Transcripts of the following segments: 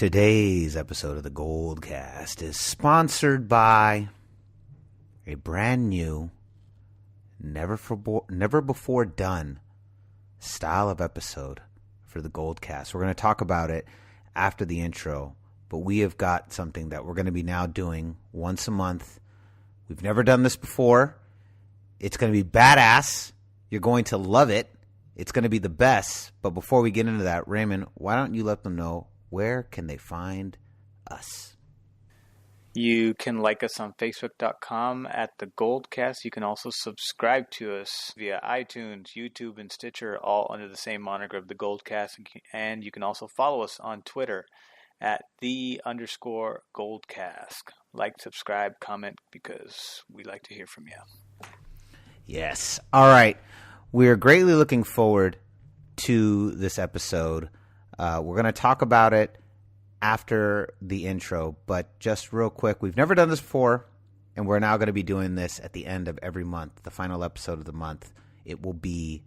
Today's episode of the Goldcast is sponsored by a brand new, never before done style of episode for the Goldcast. We're going to talk about it after the intro, but we have got something that we're going to be now doing once a month. We've never done this before. It's going to be badass. You're going to love it. It's going to be the best. But before we get into that, Raymond, why don't you let them know where can they find us? You can like us on Facebook.com at The Goldcast. You can also subscribe to us via iTunes, YouTube, and Stitcher, all under the same moniker of The Goldcast. And you can also follow us on Twitter at _Goldcast. Like, subscribe, comment, because we like to hear from you. Yes. All right. We are greatly looking forward to this episode. We're going to talk about it after the intro, but just real quick, we've never done this before, and we're now going to be doing this at the end of every month, the final episode of the month. It will be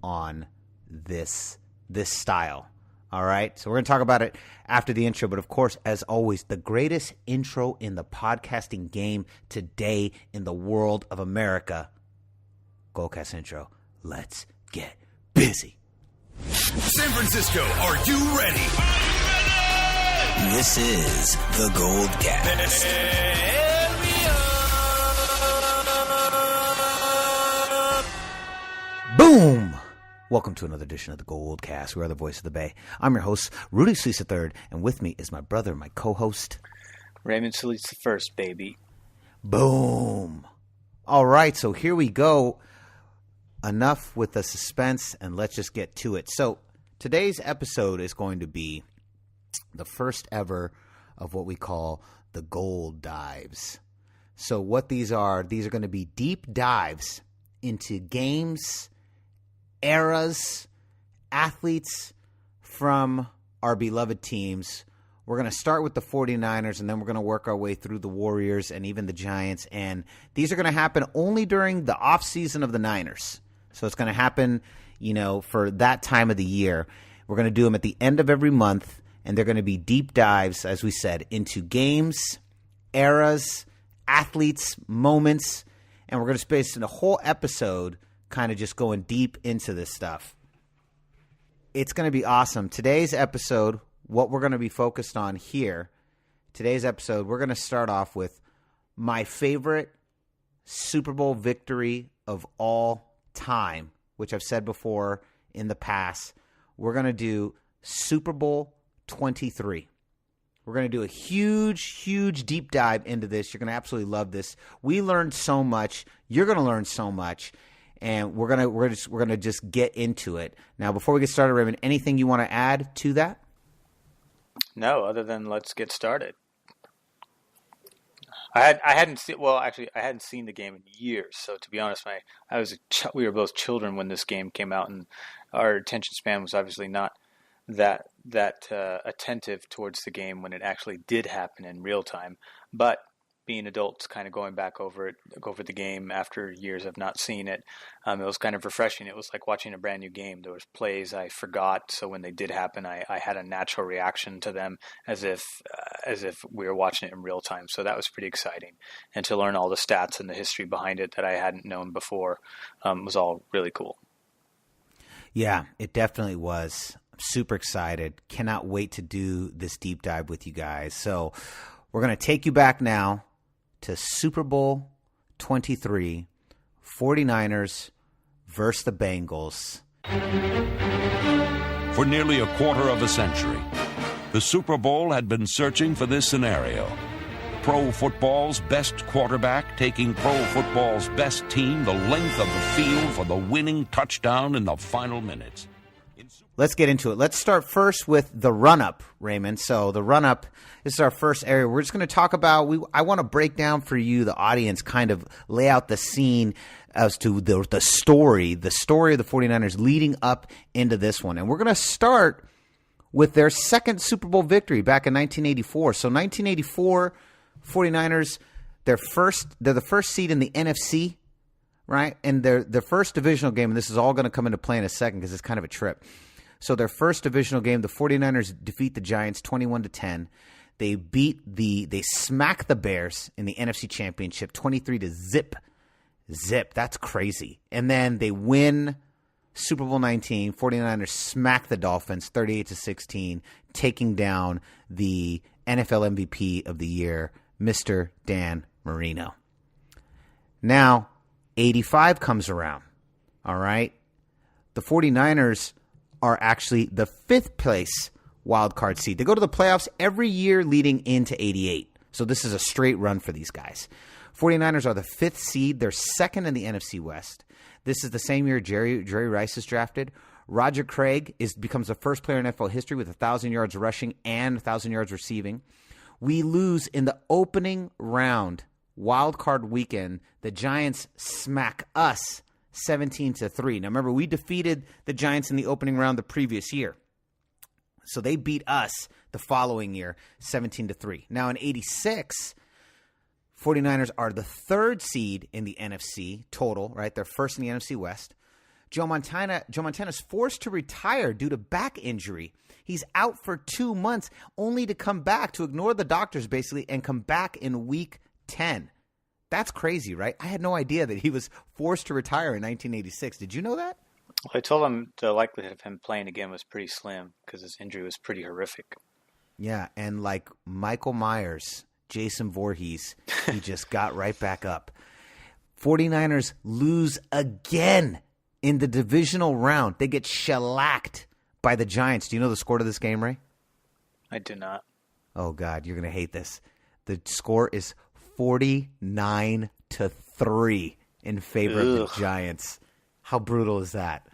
on this style. All right, so we're going to talk about it after the intro, but of course, as always, the greatest intro in the podcasting game today in the world of America. Goldcast intro. Let's get busy. San Francisco, are you ready? This is the Goldcast. Boom! Welcome to another edition of the Goldcast. We are the voice of the Bay. I'm your host, Rudy XIII, and with me is my brother, my co-host, Raymond XIII, baby. Boom! All right, so here we go. Enough with the suspense, and let's just get to it. So today's episode is going to be the first ever of what we call the Gold Dives. So what these are going to be deep dives into games, eras, athletes from our beloved teams. We're going to start with the 49ers, and then we're going to work our way through the Warriors and even the Giants. And these are going to happen only during the offseason of the Niners. So it's going to happen, for that time of the year. We're going to do them at the end of every month, and they're going to be deep dives, as we said, into games, eras, athletes, moments, and we're going to space in a whole episode kind of just going deep into this stuff. It's going to be awesome. Today's episode, what we're going to be focused on here, we're going to start off with my favorite Super Bowl victory of all time, which I've said before in the past. We're going to do Super Bowl XXIII. We're going to do a huge deep dive into this. You're going to absolutely love this. We learned so much. You're going to learn so much, and we're going to just get into it. Now, before we get started, Raymond, anything you want to add to that? No, other than let's get started. I hadn't seen the game in years. So to be honest, we were both children when this game came out, and our attention span was obviously not that attentive towards the game when it actually did happen in real time. But being adults, kind of going back over the game after years of not seeing it, it was kind of refreshing. It was like watching a brand new game. There was plays I forgot, so when they did happen, I had a natural reaction to them as if we were watching it in real time. So that was pretty exciting, and to learn all the stats and the history behind it that I hadn't known before was all really cool. Yeah, it definitely was. I'm super excited. Cannot wait to do this deep dive with you guys. So we're going to take you back now to Super Bowl XXIII, 49ers versus the Bengals. For nearly a quarter of a century, the Super Bowl had been searching for this scenario. Pro football's best quarterback taking pro football's best team the length of the field for the winning touchdown in the final minutes. Let's get into it. Let's start first with the Runup, Raymond. So the Runup, this is our first area. We're just going to talk about, I want to break down for you, the audience, kind of lay out the scene as to the story of the 49ers leading up into this one. And we're going to start with their second Super Bowl victory back in 1984. So 1984, 49ers, they're the first seed in the NFC, right? And their first divisional game, and this is all going to come into play in a second because it's kind of a trip. So their first divisional game, the 49ers defeat the Giants 21-10. They smack the Bears in the NFC Championship 23-0. Zip. That's crazy. And then they win Super Bowl XIX. 49ers smack the Dolphins 38-16, taking down the NFL MVP of the year, Mr. Dan Marino. Now, 85 comes around. All right. The 49ers are actually the 5th place wild card seed. They go to the playoffs every year leading into 88. So this is a straight run for these guys. 49ers are the 5th seed. They're 2nd in the NFC West. This is the same year Jerry Rice is drafted. Roger Craig becomes the first player in NFL history with 1,000 yards rushing and 1,000 yards receiving. We lose in the opening round, wild card weekend. The Giants smack us 17-3. Now remember, we defeated the Giants in the opening round the previous year. So they beat us the following year 17-3. Now in 86, 49ers are the 3rd seed in the NFC total, right? They're first in the NFC West. Joe Montana's forced to retire due to back injury. He's out for 2 months, only to come back, to ignore the doctors basically, and come back in week 10. That's crazy, right? I had no idea that he was forced to retire in 1986. Did you know that? Well, I told him the likelihood of him playing again was pretty slim because his injury was pretty horrific. Yeah, and like Michael Myers, Jason Voorhees, he just got right back up. 49ers lose again in the divisional round. They get shellacked by the Giants. Do you know the score to this game, Ray? I do not. Oh, God, you're going to hate this. The score is 49-3 in favor of the Giants. How brutal is that?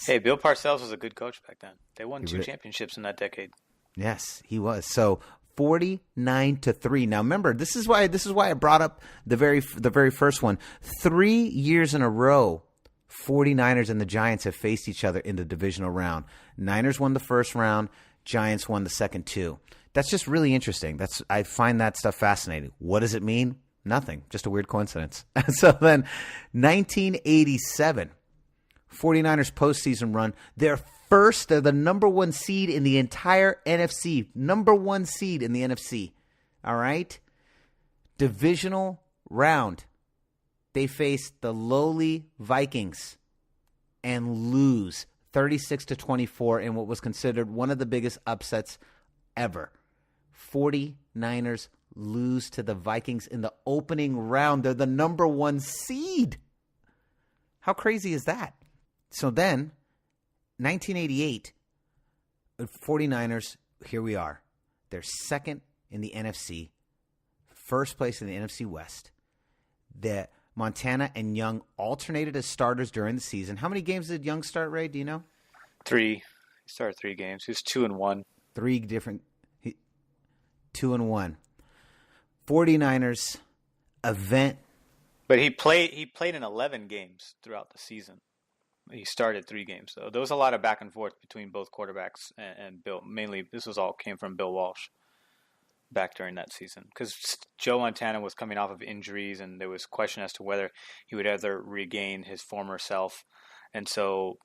Hey, Bill Parcells was a good coach back then. They won 2 championships in that decade. Yes, he was. So 49-3. Now remember, this is why I brought up the very first one. 3 years in a row, 49ers and the Giants have faced each other in the divisional round. Niners won the first round, Giants won the second 2. That's just really interesting. I find that stuff fascinating. What does it mean? Nothing. Just a weird coincidence. So then 1987, 49ers postseason run. They're the number 1 seed in the entire NFC. Number 1 seed in the NFC. All right? Divisional round. They face the lowly Vikings and lose 36-24 in what was considered one of the biggest upsets ever. 49ers lose to the Vikings in the opening round. They're the number 1 seed. How crazy is that? So then, 1988, 49ers, here we are. They're 2nd in the NFC, 1st place in the NFC West. The Montana and Young alternated as starters during the season. How many games did Young start, Ray? Do you know? 3. He started 3 games. He was 2-1. 3 different, 2-1. 49ers event. But he played in 11 games throughout the season. He started 3 games, though. There was a lot of back and forth between both quarterbacks and Bill. Mainly, this came from Bill Walsh back during that season, because Joe Montana was coming off of injuries, and there was question as to whether he would ever regain his former self. And so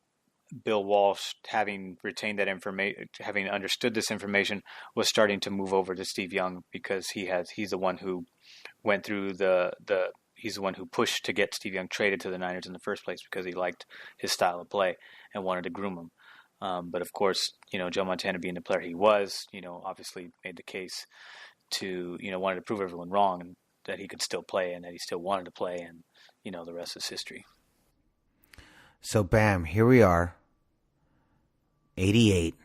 Bill Walsh, having retained that information, having understood this information, was starting to move over to Steve Young, because he's the one who went through he's the one who pushed to get Steve Young traded to the Niners in the first place, because he liked his style of play and wanted to groom him. But of course, Joe Montana, being the player he was, obviously made the case to, wanted to prove everyone wrong, and that he could still play, and that he still wanted to play, and, the rest is history. So bam, here we are, 88.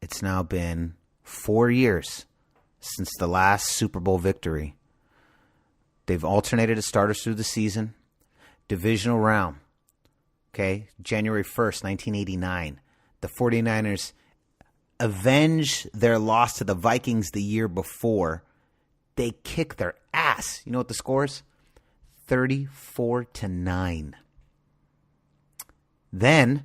It's now been 4 years since the last Super Bowl victory. They've alternated as starters through the season. Divisional round. Okay, January 1st, 1989. The 49ers avenge their loss to the Vikings the year before. They kick their ass. You know what the score is? 34-9. Then,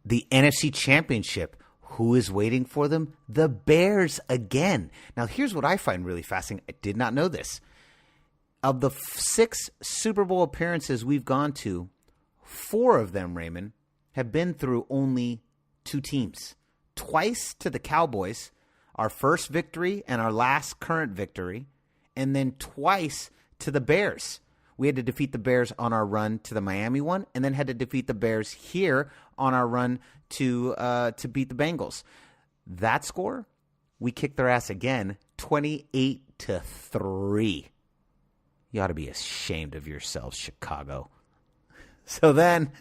the NFC Championship. Who is waiting for them? The Bears again. Now, here's what I find really fascinating. I did not know this. Of the 6 Super Bowl appearances we've gone to, 4 of them, Raymond, have been through only 2 teams. Twice to the Cowboys, our first victory and our last current victory, and then twice to the Bears. We had to defeat the Bears on our run to the Miami one, and then had to defeat the Bears here on our run to beat the Bengals. That score, we kicked their ass again, 28-3. You ought to be ashamed of yourselves, Chicago. So then,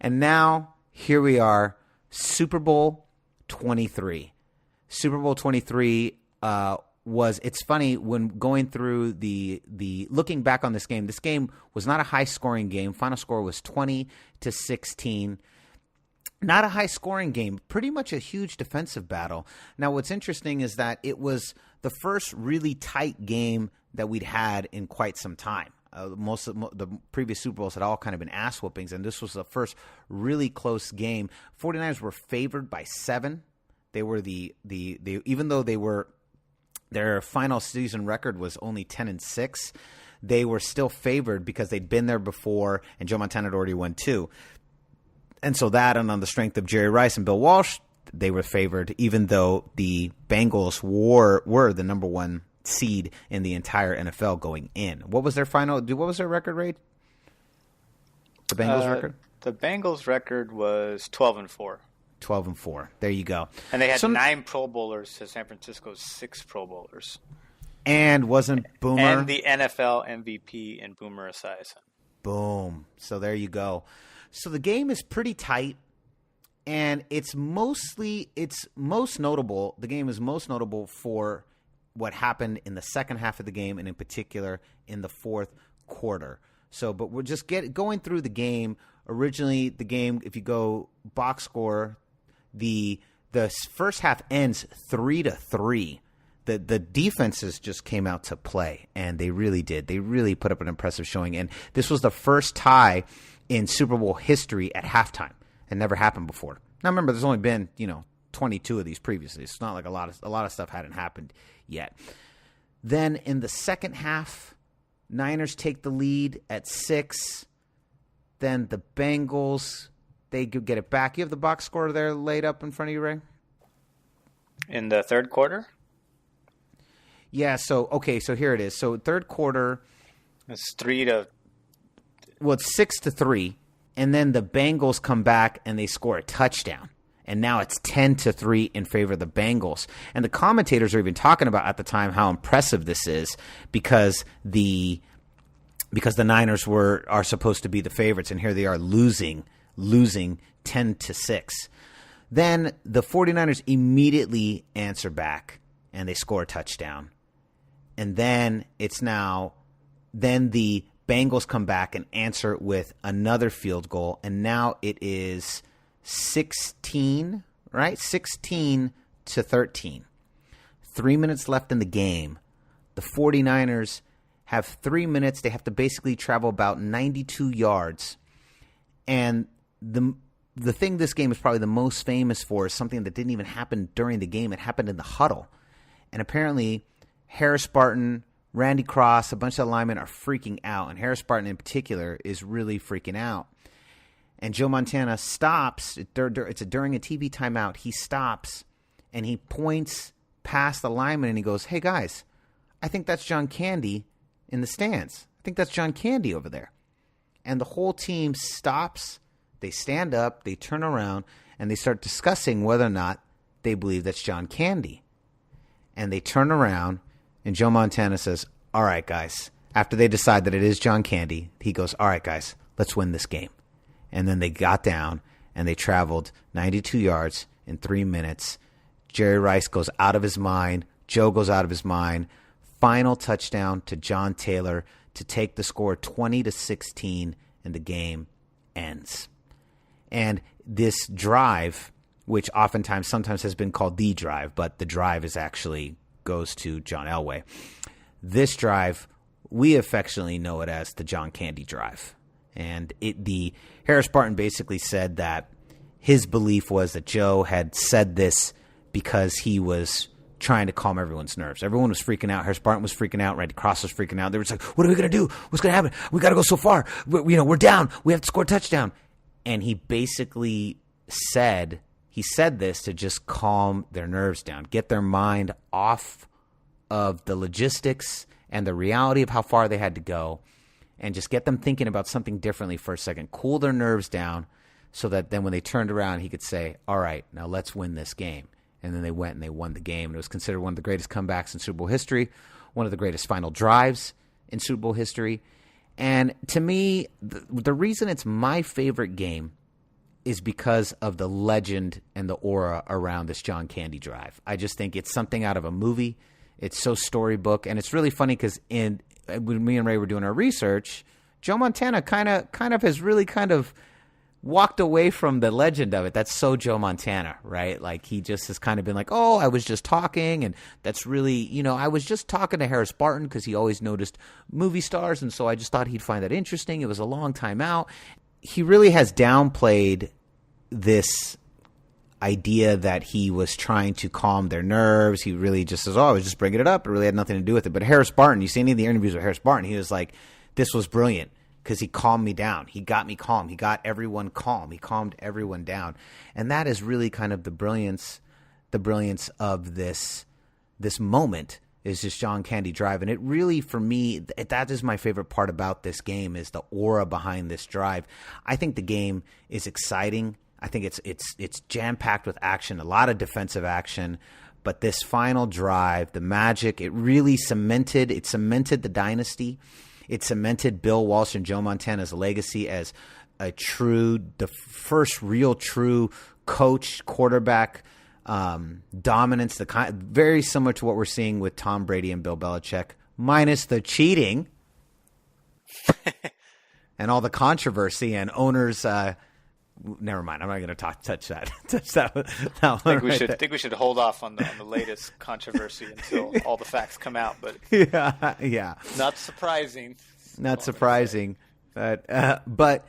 and now here we are, Super Bowl XXIII. Super Bowl XXIII it's funny when going through the looking back on this game was not a high scoring game. Final score was 20-16. Not a high scoring game, pretty much a huge defensive battle. Now what's interesting is that it was the first really tight game that we'd had in quite some time. Most of the previous Super Bowls had all kind of been ass whoopings, and this was the first really close game. 49ers were favored by 7. They were even though their final season record was only 10-6, they were still favored because they'd been there before, and Joe Montana had already won 2. And so that, and on the strength of Jerry Rice and Bill Walsh, they were favored, even though the Bengals were the number 1 seed in the entire NFL going in. What was their record rate? The Bengals record? The Bengals record was 12-4. 12-4. There you go. And they had 9 Pro Bowlers to San Francisco's 6 Pro Bowlers. And wasn't Boomer and the NFL MVP in Boomer Esiason. Boom. So there you go. So the game is pretty tight, and the game is most notable for what happened in the second half of the game, and in particular in the fourth quarter. So, but we're just going through the game. Originally, the game, if you go box score, the first half ends 3-3. The defenses just came out to play, and they really did. They really put up an impressive showing, and this was the first tie in Super Bowl history at halftime. It never happened before. Now, remember, there's only been 22 of these previously. It's not like a lot of stuff hadn't happened yet. Then in the second half, Niners take the lead at 6. Then the Bengals, they get it back. You have the box score there laid up in front of you, Ray? In the third quarter? Yeah, so here it is. So third quarter, it's 3-. Well, it's 6-3, and then the Bengals come back and they score a touchdown. And now it's 10-3 in favor of the Bengals. And the commentators are even talking about at the time how impressive this is because the Niners are supposed to be the favorites, and here they are losing 10-6. Then the 49ers immediately answer back and they score a touchdown. And then the Bengals come back and answer it with another field goal, and now it is 16, right? 16-13. 3 minutes left in the game. The 49ers have 3 minutes. They have to basically travel about 92 yards. And the thing this game is probably the most famous for is something that didn't even happen during the game. It happened in the huddle. And apparently Harris Barton, Randy Cross, a bunch of linemen are freaking out. And Harris Barton in particular is really freaking out. And Joe Montana stops. It's during a TV timeout. He stops and he points past the lineman and he goes, "Hey, guys, I think that's John Candy in the stands. I think that's John Candy over there." And the whole team stops. They stand up. They turn around and they start discussing whether or not they believe that's John Candy. And they turn around and Joe Montana says, "All right, guys." After they decide that it is John Candy, he goes, "All right, guys, let's win this game." And then they got down and they traveled 92 yards in 3 minutes. Jerry Rice goes out of his mind. Joe goes out of his mind. Final touchdown to John Taylor to take the score 20-16, and the game ends. And this drive, which sometimes has been called the drive, but the drive is actually goes to John Elway. This drive, we affectionately know it as the John Candy drive. And the Harris Barton basically said that his belief was that Joe had said this because he was trying to calm everyone's nerves. Everyone was freaking out. Harris Barton was freaking out. Randy Cross was freaking out. They were just like, "What are we going to do? What's going to happen? We got to go so far. We're down. We have to score a touchdown." And he basically said this to just calm their nerves down, get their mind off of the logistics and the reality of how far they had to go, and just get them thinking about something differently for a second, cool their nerves down, so that then when they turned around, he could say, all right, now let's win this game. And then they went and they won the game. And it was considered one of the greatest comebacks in Super Bowl history, one of the greatest final drives in Super Bowl history. And to me, the reason it's my favorite game is because of the legend and the aura around this John Candy drive. I just think it's something out of a movie. It's so storybook. And it's really funny because when me and Ray were doing our research, Joe Montana kind of has really kind of walked away from the legend of it. That's so Joe Montana, right? Like, he just has kind of been like, oh, I was just talking, and that's really, I was just talking to Harris Barton because he always noticed movie stars, and so I just thought he'd find that interesting. It was a long time out. He really has downplayed this idea that he was trying to calm their nerves. He really just says, oh, I was just bringing it up. It really had nothing to do with it. But Harris Barton, you see any of the interviews with Harris Barton, he was like, this was brilliant, because he calmed me down. He got me calm. He got everyone calm. He calmed everyone down. And that is really kind of the brilliance of this moment, is just John Candy drive. And it really, for me, that is my favorite part about this game, is the aura behind this drive. I think the game is exciting. I think it's jam-packed with action, a lot of defensive action. But this final drive, the magic, it really cemented the dynasty. It cemented Bill Walsh and Joe Montana's legacy as the first real true coach, quarterback dominance, very similar to what we're seeing with Tom Brady and Bill Belichick, minus the cheating and all the controversy and owners. Never mind. I'm not going to touch that. I think we should hold off on the latest controversy until all the facts come out. But yeah, not surprising. Not surprising, but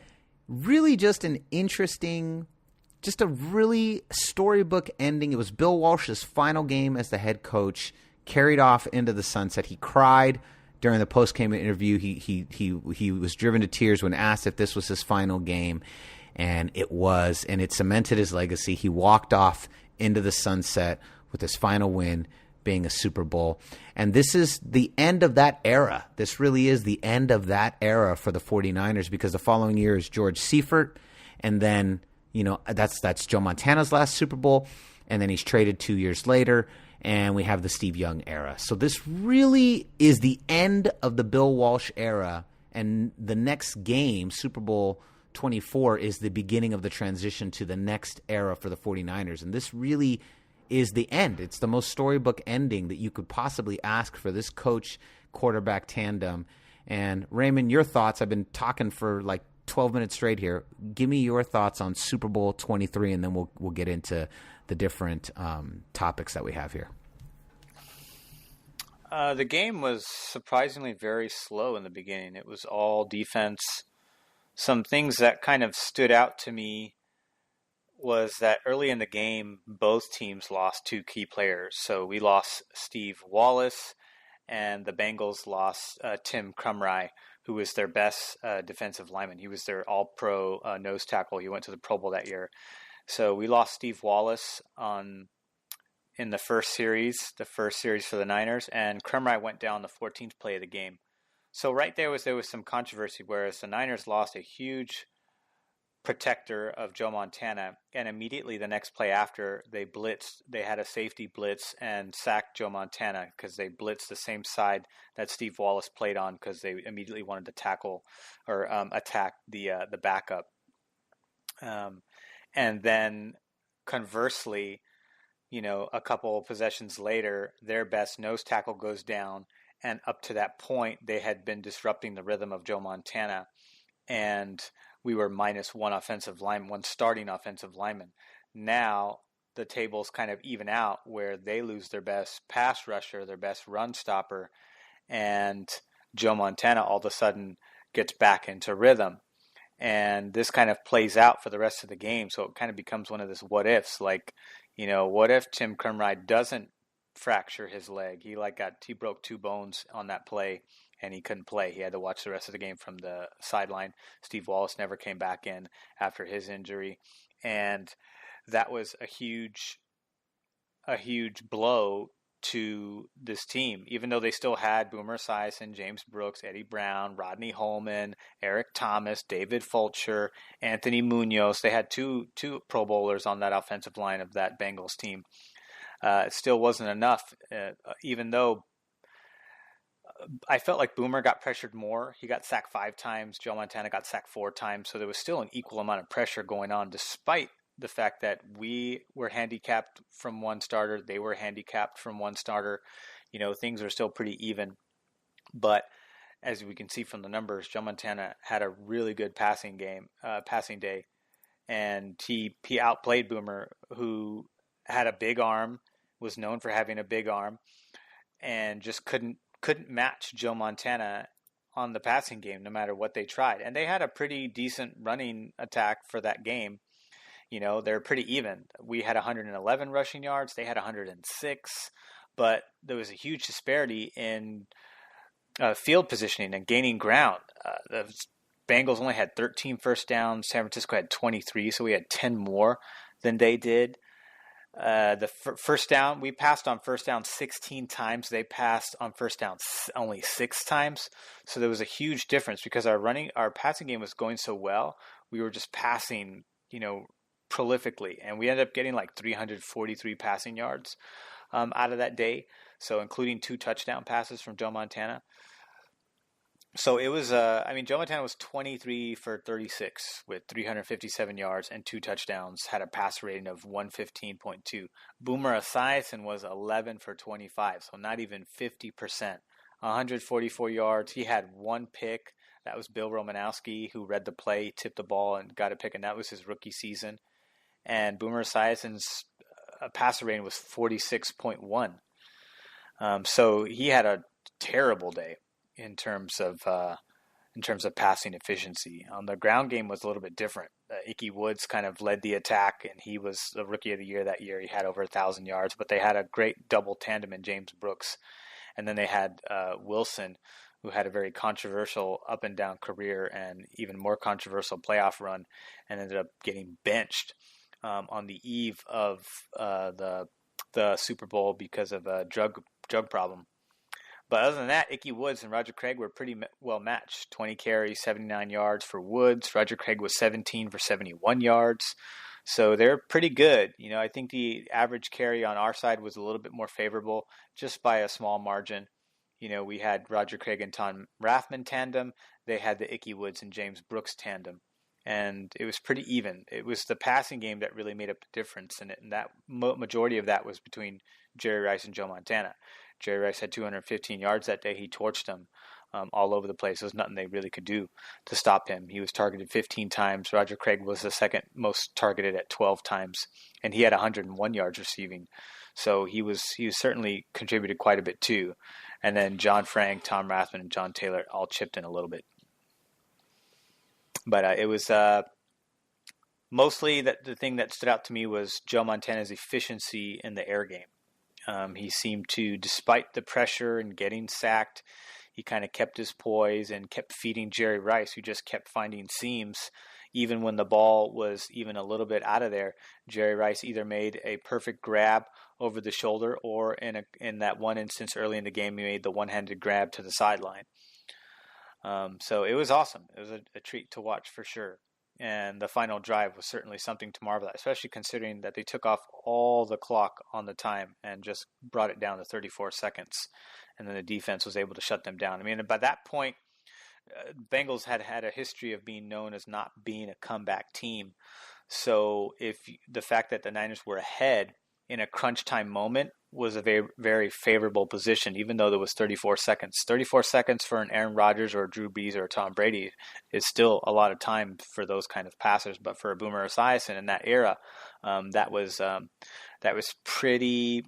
really just an interesting, just a really storybook ending. It was Bill Walsh's final game as the head coach, carried off into the sunset. He cried during the post-game interview. He was driven to tears when asked if this was his final game. And it was, and it cemented his legacy. He walked off into the sunset with his final win being a Super Bowl. And this is the end of that era. This really is the end of that era for the 49ers, because the following year is George Seifert. And then, that's Joe Montana's last Super Bowl. And then he's traded 2 years later. And we have the Steve Young era. So this really is the end of the Bill Walsh era. And the next game, Super Bowl 24, is the beginning of the transition to the next era for the 49ers. And this really is the end. It's the most storybook ending that you could possibly ask for this coach-quarterback tandem. And Raymond, your thoughts. I've been talking for like 12 minutes straight here. Give me your thoughts on Super Bowl 23, and then we'll get into the different topics that we have here. The game was surprisingly very slow in the beginning. It was all defense. Some things that kind of stood out to me was that early in the game, both teams lost two key players. So we lost Steve Wallace, and the Bengals lost Tim Krumrie, who was their best defensive lineman. He was their all-pro nose tackle. He went to the Pro Bowl that year. So we lost Steve Wallace in the first series for the Niners, and Krumrie went down the 14th play of the game. So right there was some controversy, whereas the Niners lost a huge protector of Joe Montana, and immediately the next play after, they had a safety blitz and sacked Joe Montana because they blitzed the same side that Steve Wallace played on, because they immediately wanted to tackle or attack the backup. And then conversely, a couple possessions later, their best nose tackle goes down. And up to that point, they had been disrupting the rhythm of Joe Montana. And we were minus one starting offensive lineman. Now the tables kind of even out, where they lose their best pass rusher, their best run stopper. And Joe Montana all of a sudden gets back into rhythm. And this kind of plays out for the rest of the game. So it kind of becomes one of this what ifs. Like, what if Tim Krumrie doesn't fracture his leg? He broke two bones on that play, and he couldn't play. He had to watch the rest of the game from the sideline. Steve Wallace never came back in after his injury, and that was a huge blow to this team, even though they still had Boomer Esiason, James Brooks, Eddie Brown, Rodney Holman, Eric Thomas, David Fulcher, Anthony Munoz. They had two Pro Bowlers on that offensive line of that Bengals team. It still wasn't enough, even though I felt like Boomer got pressured more. He got sacked 5 times. Joe Montana got sacked 4 times. So there was still an equal amount of pressure going on, despite the fact that we were handicapped from one starter, they were handicapped from one starter. Things were still pretty even. But as we can see from the numbers, Joe Montana had a really good passing day, and he outplayed Boomer, who had a big arm, was known for having a big arm, and just couldn't match Joe Montana on the passing game no matter what they tried. And they had a pretty decent running attack for that game. They're pretty even. We had 111 rushing yards. They had 106. But there was a huge disparity in field positioning and gaining ground. The Bengals only had 13 first downs. San Francisco had 23, so we had 10 more than they did. The first down, we passed on first down 16 times. They passed on first down only 6 times. So there was a huge difference because our passing game was going so well. We were just passing, prolifically, and we ended up getting like 343 passing yards out of that day, so including 2 touchdown passes from Joe Montana. So it was Joe Montana was 23 for 36 with 357 yards and 2 touchdowns, had a passer rating of 115.2. Boomer Esiason was 11 for 25, so not even 50%, 144 yards. He had 1 pick. That was Bill Romanowski, who read the play, tipped the ball, and got a pick, and that was his rookie season. And Boomer Esiason's passer rating was 46.1. So he had a terrible day in terms of passing efficiency. The ground game was a little bit different. Ickey Woods kind of led the attack, and he was the rookie of the year that year. He had over 1,000 yards, but they had a great double tandem in James Brooks. And then they had Wilson, who had a very controversial up and down career and even more controversial playoff run, and ended up getting benched on the eve of the Super Bowl because of a drug problem. But other than that, Ickey Woods and Roger Craig were pretty well matched. 20 carries, 79 yards for Woods. Roger Craig was 17 for 71 yards. So they're pretty good. I think the average carry on our side was a little bit more favorable just by a small margin. We had Roger Craig and Tom Rathman tandem. They had the Ickey Woods and James Brooks tandem. And it was pretty even. It was the passing game that really made up the difference in it. And that majority of that was between Jerry Rice and Joe Montana. Jerry Rice had 215 yards that day. He torched them all over the place. There was nothing they really could do to stop him. He was targeted 15 times. Roger Craig was the second most targeted at 12 times. And he had 101 yards receiving. So he certainly contributed quite a bit too. And then John Frank, Tom Rathman, and John Taylor all chipped in a little bit. But it was mostly that the thing that stood out to me was Joe Montana's efficiency in the air game. He seemed to, despite the pressure and getting sacked, he kind of kept his poise and kept feeding Jerry Rice, who just kept finding seams. Even when the ball was even a little bit out of there, Jerry Rice either made a perfect grab over the shoulder, or in that one instance early in the game, he made the one-handed grab to the sideline. So it was awesome. It was a treat to watch for sure. And the final drive was certainly something to marvel at, especially considering that they took off all the clock on the time and just brought it down to 34 seconds. And then the defense was able to shut them down. By that point, Bengals had a history of being known as not being a comeback team. So if the fact that the Niners were ahead in a crunch time moment was a very, very favorable position, even though there was 34 seconds. 34 seconds for an Aaron Rodgers or a Drew Brees or a Tom Brady is still a lot of time for those kind of passers. But for a Boomer Esiason in that era, that was pretty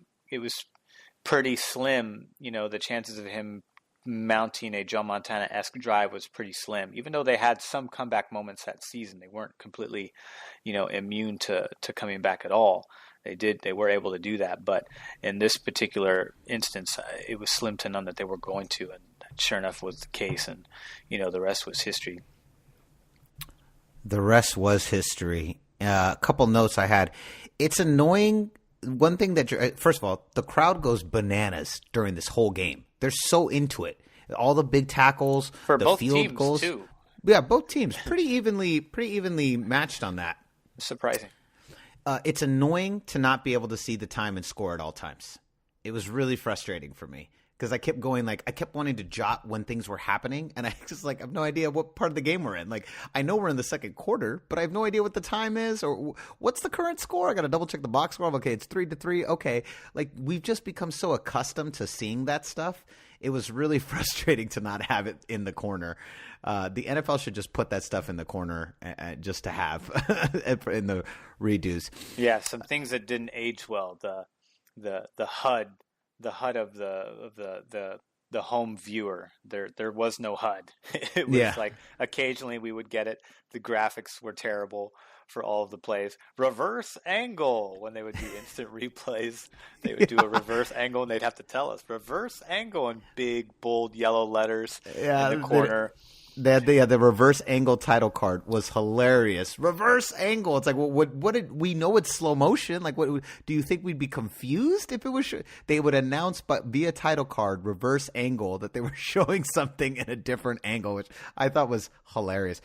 slim. The chances of him mounting a Joe Montana-esque drive was pretty slim. Even though they had some comeback moments that season, they weren't completely, immune to coming back at all. They were able to do that, but in this particular instance, it was slim to none that they were going to, and sure enough was the case, and the rest was history. The rest was history. A couple notes I had. It's annoying. One thing first of all, the crowd goes bananas during this whole game. They're so into it. All the big tackles, for the both field teams goals. too. Yeah, both teams pretty evenly matched on that. Surprising. It's annoying to not be able to see the time and score at all times. It was really frustrating for me because I kept going, I kept wanting to jot when things were happening, and I just I have no idea what part of the game we're in. I know we're in the second quarter, but I have no idea what the time is or what's the current score. I got to double check the box score. Okay, it's 3-3. Okay, we've just become so accustomed to seeing that stuff. It was really frustrating to not have it in the corner. The NFL should just put that stuff in the corner just to have in the redos. Yeah, some things that didn't age well. The HUD of the home viewer. There was no HUD. It was occasionally we would get it. The graphics were terrible for all of the plays. Reverse angle when they would do instant replays. They would do a reverse angle and they'd have to tell us reverse angle in big bold yellow letters in the corner. The reverse angle title card was hilarious. Reverse angle. It's what did we know? It's slow motion. What do you think we'd be confused if it was? They would announce, but via title card, reverse angle, that they were showing something in a different angle, which I thought was hilarious.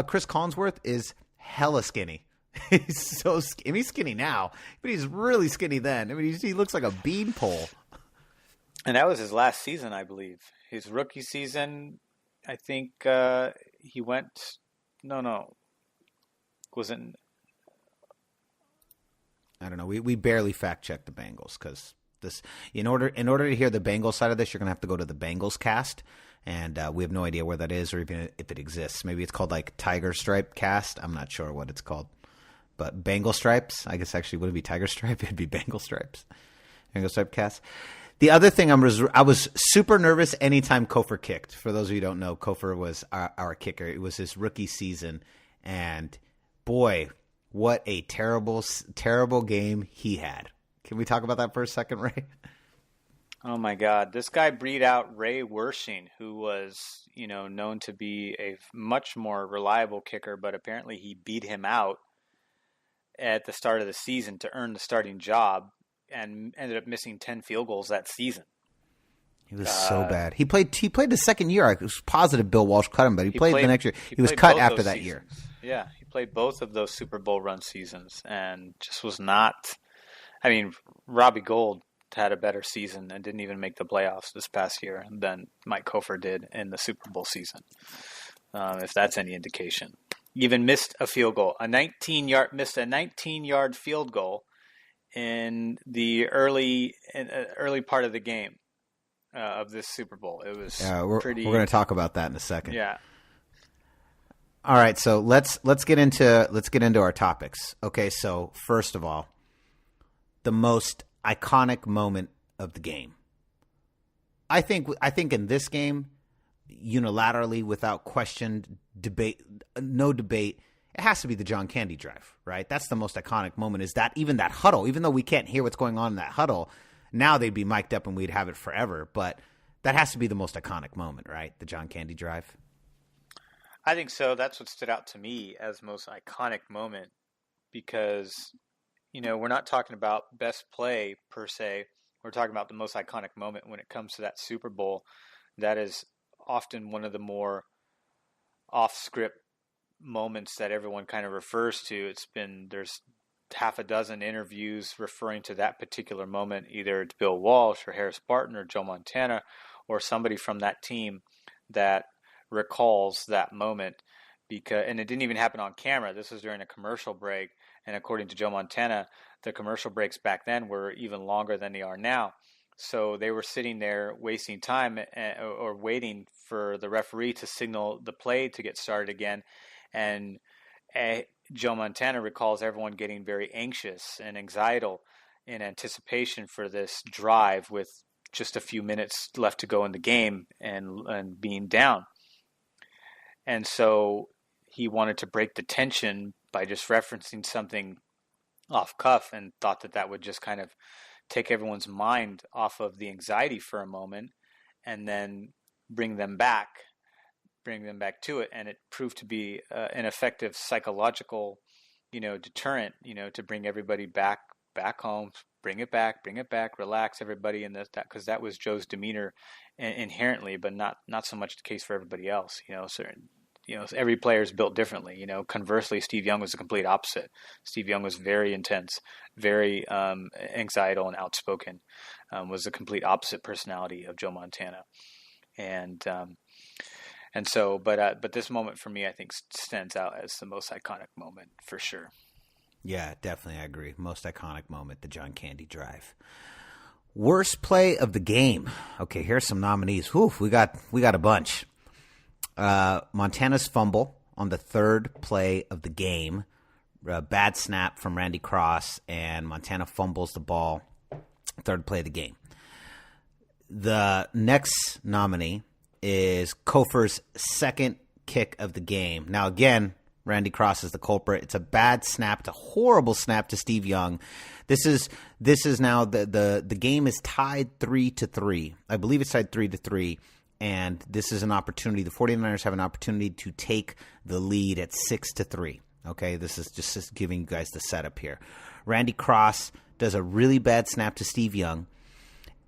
Chris Collinsworth is hella skinny. He's so skinny. I mean, he's skinny now, but he's really skinny then. I mean, he looks like a beanpole. And that was his last season, I believe. His rookie season. I think he went. No, wasn't. I don't know. We barely fact checked the Bengals because this. In order to hear the Bengals side of this, you're gonna have to go to the Bengals cast, and we have no idea where that is or even if it exists. Maybe it's called Tiger Stripe cast. I'm not sure what it's called, but Bengal Stripes. I guess actually would it be Tiger Stripe? It'd be Bengal Stripes. Bengal Stripe cast. The other thing I was super nervous anytime Kofor kicked. For those of you who don't know, Kofor was our kicker. It was his rookie season, and boy, what a terrible, terrible game he had. Can we talk about that for a second, Ray? Oh my God, this guy beat out Ray Wershing, who was known to be a much more reliable kicker, but apparently he beat him out at the start of the season to earn the starting job. And ended up missing 10 field goals that season. He was so bad. He played the second year. I was positive Bill Walsh cut him, but he played the next year. He was cut after that year. Yeah, he played both of those Super Bowl run seasons and just was not. I mean, Robbie Gould had a better season and didn't even make the playoffs this past year than Mike Kofor did in the Super Bowl season. If that's any indication, even missed a field goal. Missed a 19-yard field goal in the early part of the game of this Super Bowl. It was pretty. We're going to talk about that in a second. Yeah. All right, so let's get into our topics. Okay, so first of all, the most iconic moment of the game. I think in this game, unilaterally, without question, no debate. It has to be the John Candy drive, right? That's the most iconic moment, is that even that huddle, even though we can't hear what's going on in that huddle, now they'd be mic'd up and we'd have it forever. But that has to be the most iconic moment, right? The John Candy drive. I think so. That's what stood out to me as most iconic moment because, we're not talking about best play per se. We're talking about the most iconic moment when it comes to that Super Bowl. That is often one of the more off-script moments that everyone kind of refers to. There's half a dozen interviews referring to that particular moment. Either it's Bill Walsh or Harris Barton or Joe Montana or somebody from that team that recalls that moment. And it didn't even happen on camera. This was during a commercial break. And according to Joe Montana, the commercial breaks back then were even longer than they are now. So they were sitting there wasting time or waiting for the referee to signal the play to get started again. And Joe Montana recalls everyone getting very anxious and anxietal in anticipation for this drive with just a few minutes left to go in the game and being down. And so he wanted to break the tension by just referencing something off cuff and thought that would just kind of take everyone's mind off of the anxiety for a moment and then bring them back to it, and it proved to be an effective psychological, deterrent, to bring everybody back home, bring it back, relax everybody, and that because that was Joe's demeanor inherently, but not so much the case for everybody else. Every player is built differently. Conversely, Steve Young was the complete opposite. Steve Young was very intense, very anxietal and outspoken. Was the complete opposite personality of Joe Montana, and so, but this moment for me, I think, stands out as the most iconic moment for sure. Yeah, definitely, I agree. Most iconic moment, the John Candy drive. Worst play of the game. Okay, here's some nominees. Whew, we got a bunch. Montana's fumble on the third play of the game. Bad snap from Randy Cross, and Montana fumbles the ball. Third play of the game. The next nominee is Kofor's second kick of the game. Now, again, Randy Cross is the culprit. It's a bad snap. It's a horrible snap to Steve Young. This is now the game is tied 3-3. I believe it's tied 3-3. And this is an opportunity. The 49ers have an opportunity to take the lead at 6-3. Okay, this is just giving you guys the setup here. Randy Cross does a really bad snap to Steve Young,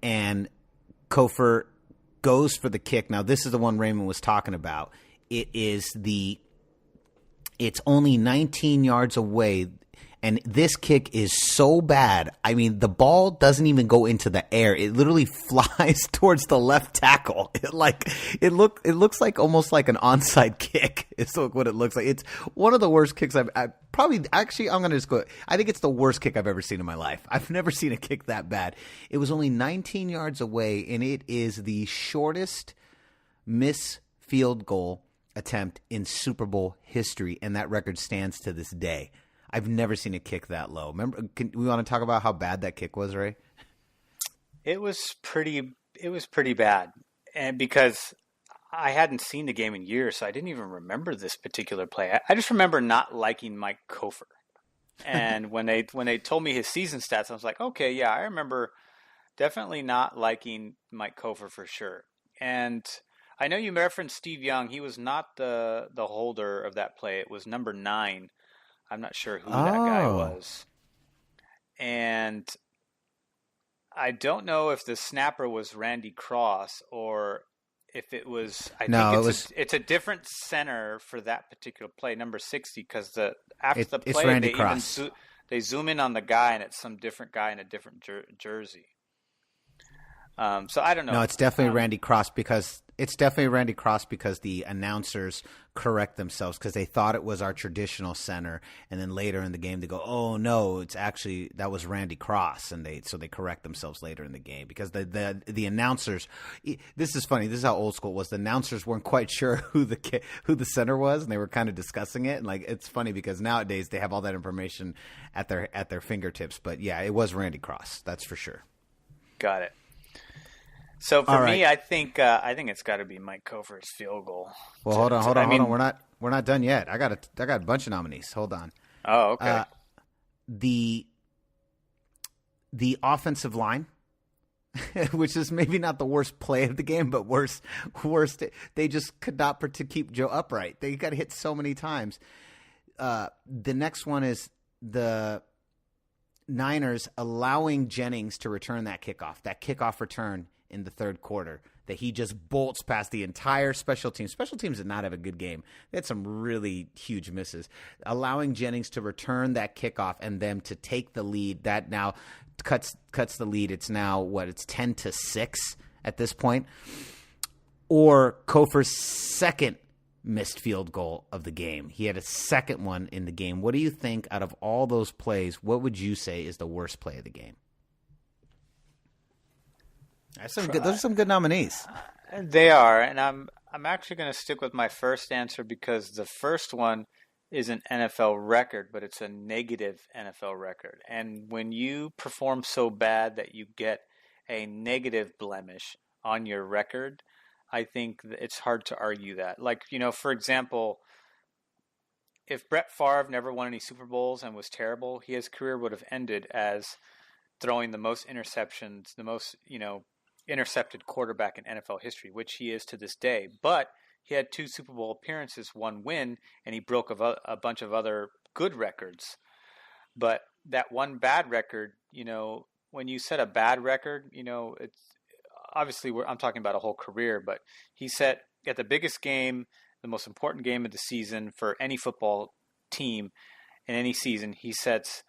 and Kofor goes for the kick. Now, this is the one Raymond was talking about. It's only 19 yards away, and this kick is so bad. I mean, the ball doesn't even go into the air. It literally flies towards the left tackle. It looks like almost like an onside kick. It's what it looks like. It's one of the worst kicks I'm going to just go. I think it's the worst kick I've ever seen in my life. I've never seen a kick that bad. It was only 19 yards away, and it is the shortest miss field goal attempt in Super Bowl history, and that record stands to this day. I've never seen a kick that low. Remember, we want to talk about how bad that kick was, Ray? It was pretty bad, and because I hadn't seen the game in years, so I didn't even remember this particular play. I just remember not liking Mike Kofor, and when they told me his season stats, I was like, okay, yeah, I remember definitely not liking Mike Kofor for sure. And I know you referenced Steve Young. He was not the holder of that play. It was number 9. I'm not sure who that guy was. And I don't know if the snapper was Randy Cross or if it was. It's a different center for that particular play, number 60, because after the play they zoom in on the guy and it's some different guy in a different jersey. So I don't know. No, it's definitely Randy Cross because the announcers correct themselves because they thought it was our traditional center, and then later in the game they go, "Oh no, it's actually that was Randy Cross," and they correct themselves later in the game because the announcers. This is funny. This is how old school it was. The announcers weren't quite sure who the center was, and they were kind of discussing it. And it's funny because nowadays they have all that information at their fingertips. But yeah, it was Randy Cross. That's for sure. Got it. So for me, I think it's got to be Mike Kofor's field goal. Well, hold on. We're not done yet. I got a bunch of nominees. Hold on. Oh, okay. The offensive line, which is maybe not the worst play of the game, but worst. They just could not to keep Joe upright. They got hit so many times. The next one is the Niners allowing Jennings to return that kickoff return in the third quarter, that he just bolts past the entire special teams. Special teams did not have a good game. They had some really huge misses. Allowing Jennings to return that kickoff and them to take the lead, that now cuts the lead. It's now, it's 10-6 at this point. Or Kofor's second missed field goal of the game. He had a second one in the game. What do you think out of all those plays, what would you say is the worst play of the game? Those are some good nominees. They are, and I'm actually going to stick with my first answer because the first one is an NFL record, but it's a negative NFL record. And when you perform so bad that you get a negative blemish on your record, I think it's hard to argue that. For example, if Brett Favre never won any Super Bowls and was terrible, his career would have ended as throwing the most interceptions, the most, intercepted quarterback in NFL history, which he is to this day. But he had 2 Super Bowl appearances, 1 win, and he broke a bunch of other good records. But that one bad record, when you set a bad record, it's obviously I'm talking about a whole career, but he set at the biggest game, the most important game of the season for any football team in any season, he sets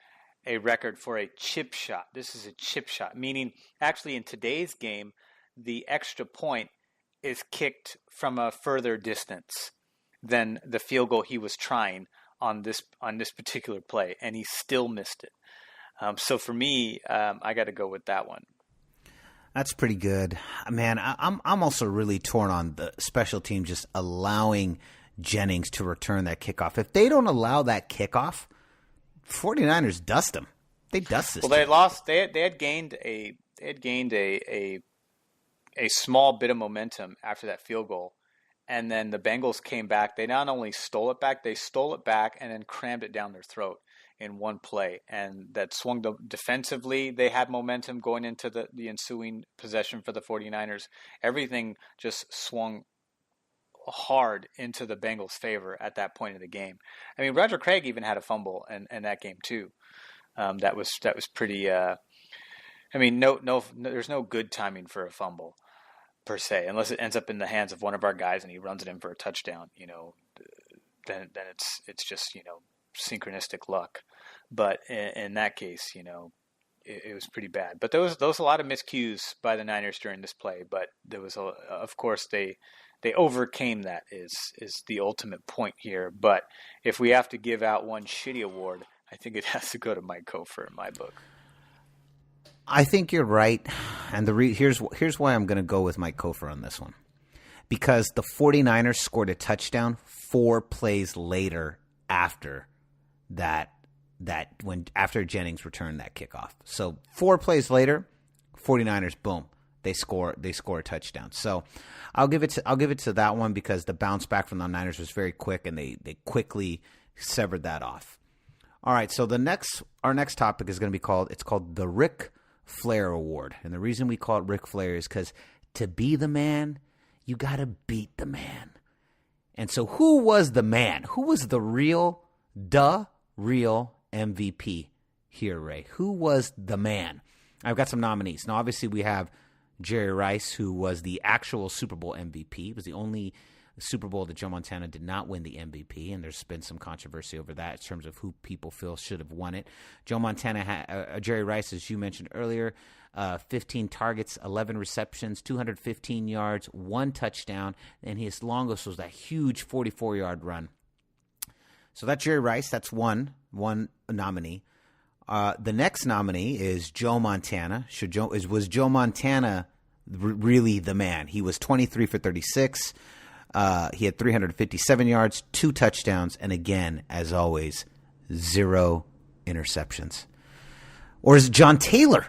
a record for a chip shot. This is a chip shot, meaning actually in today's game, the extra point is kicked from a further distance than the field goal he was trying on this particular play, and he still missed it. So for me, I got to go with that one. That's pretty good, man. I'm also really torn on the special team just allowing Jennings to return that kickoff. If they don't allow that kickoff, 49ers dust them. They dust this. Well, they lost. They had gained a small bit of momentum after that field goal, and then the Bengals came back. They not only stole it back and then crammed it down their throat in one play, and that swung defensively. They had momentum going into the ensuing possession for the 49ers. Everything just swung hard into the Bengals' favor at that point of the game. I mean, Roger Craig even had a fumble in that game too. That was pretty. There's no good timing for a fumble per se, unless it ends up in the hands of one of our guys and he runs it in for a touchdown. Then it's just synchronistic luck. But in that case, it was pretty bad. But there was a lot of miscues by the Niners during this play. But there was of course they overcame that is the ultimate point here. But if we have to give out one shitty award, I think it has to go to Mike Kofer in my book. I think you're right, and here's why I'm going to go with Mike Kofer on this one. Because the 49ers scored a touchdown 4 plays later after after Jennings returned that kickoff. So 4 plays later, 49ers, boom, they score a touchdown. So I'll give it to that one because the bounce back from the Niners was very quick and they quickly severed that off. All right, so our next topic is going to be called the Ric Flair Award. And the reason we call it Ric Flair is because to be the man, you got to beat the man. And so who was the man? Who was the real MVP here, Ray? Who was the man? I've got some nominees. Now, obviously, we have Jerry Rice, who was the actual Super Bowl MVP. It was the only Super Bowl that Joe Montana did not win the MVP, and there's been some controversy over that in terms of who people feel should have won it. Jerry Rice, as you mentioned earlier, 15 targets, 11 receptions, 215 yards, 1 touchdown, and his longest was that huge 44-yard run. So that's Jerry Rice. That's one nominee. The next nominee is Joe Montana. Was Joe Montana really the man? He was 23 for 36. He had 357 yards, 2 touchdowns, and again, as always, 0 interceptions. Or is it John Taylor?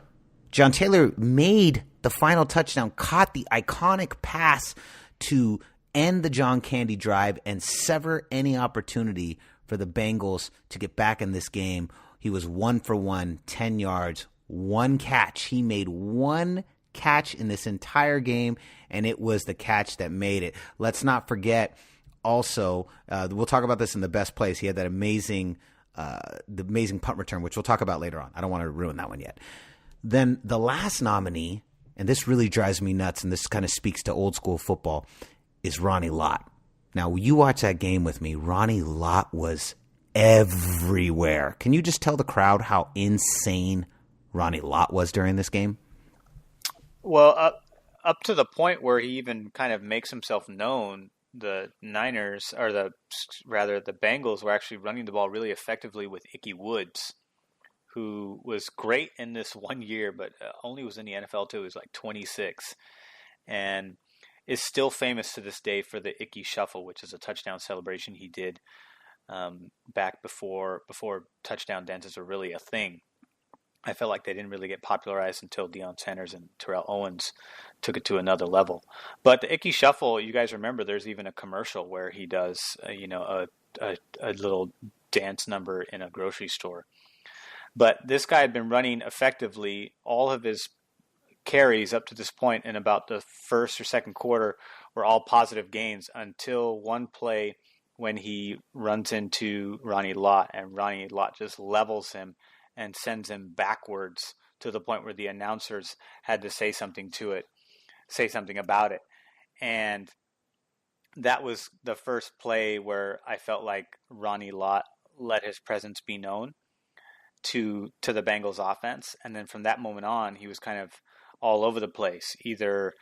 John Taylor made the final touchdown, caught the iconic pass to end the John Candy drive and sever any opportunity for the Bengals to get back in this game. He was 1 for 1, 10 yards, 1 catch. He made 1 catch in this entire game, and it was the catch that made it. Let's not forget also, we'll talk about this in the best plays. He had that amazing punt return, which we'll talk about later on. I don't want to ruin that one yet. Then the last nominee, and this really drives me nuts, and this kind of speaks to old school football, is Ronnie Lott. Now, you watch that game with me. Ronnie Lott was everywhere. Can you just tell the crowd how insane Ronnie Lott was during this game? Well, up to the point where he even kind of makes himself known, the Niners, or the Bengals, were actually running the ball really effectively with Ickey Woods, who was great in this 1 year, but only was in the NFL till he was like 26, and is still famous to this day for the Ickey Shuffle, which is a touchdown celebration he did back before touchdown dances were really a thing. I felt like they didn't really get popularized until Deion Sanders and Terrell Owens took it to another level. But the Ickey Shuffle, you guys remember, there's even a commercial where he does, a little dance number in a grocery store. But this guy had been running effectively all of his carries up to this point in about the first or second quarter were all positive gains until one play when he runs into Ronnie Lott, and Ronnie Lott just levels him and sends him backwards to the point where the announcers had to say something about it. And that was the first play where I felt like Ronnie Lott let his presence be known to the Bengals offense. And then from that moment on, he was kind of all over the place, either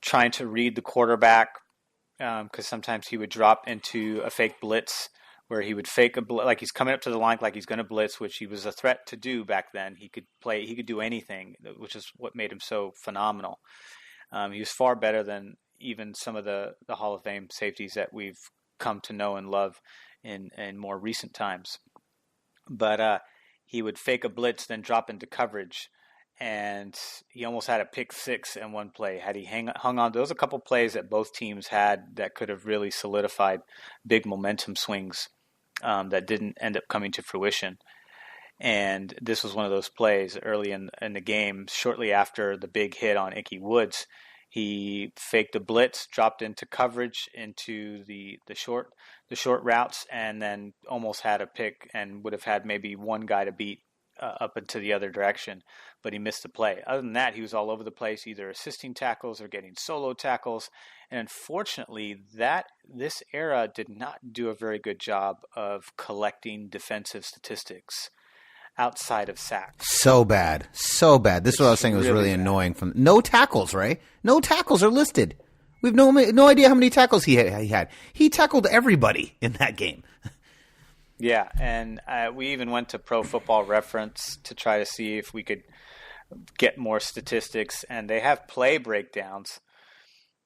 trying to read the quarterback, because sometimes he would drop into a fake blitz where he would fake like he's coming up to the line like he's going to blitz, which he was a threat to do back then. He could do anything, which is what made him so phenomenal. He was far better than even some of the Hall of Fame safeties that we've come to know and love in more recent times. But he would fake a blitz, then drop into coverage, and he almost had a pick six in one play. Had he hung on, there was a couple plays that both teams had that could have really solidified big momentum swings that didn't end up coming to fruition. And this was one of those plays early in the game, shortly after the big hit on Ickey Woods. He faked a blitz, dropped into coverage into the short routes, and then almost had a pick and would have had maybe one guy to beat up into the other direction, but he missed the play. Other than that, he was all over the place, either assisting tackles or getting solo tackles. And unfortunately, this era did not do a very good job of collecting defensive statistics outside of sacks. So bad. This is what I was saying. It was really annoying. From no tackles, right? No tackles are listed. We have no idea how many tackles he had. He tackled everybody in that game. Yeah, and we even went to Pro Football Reference to try to see if we could get more statistics, and they have play breakdowns.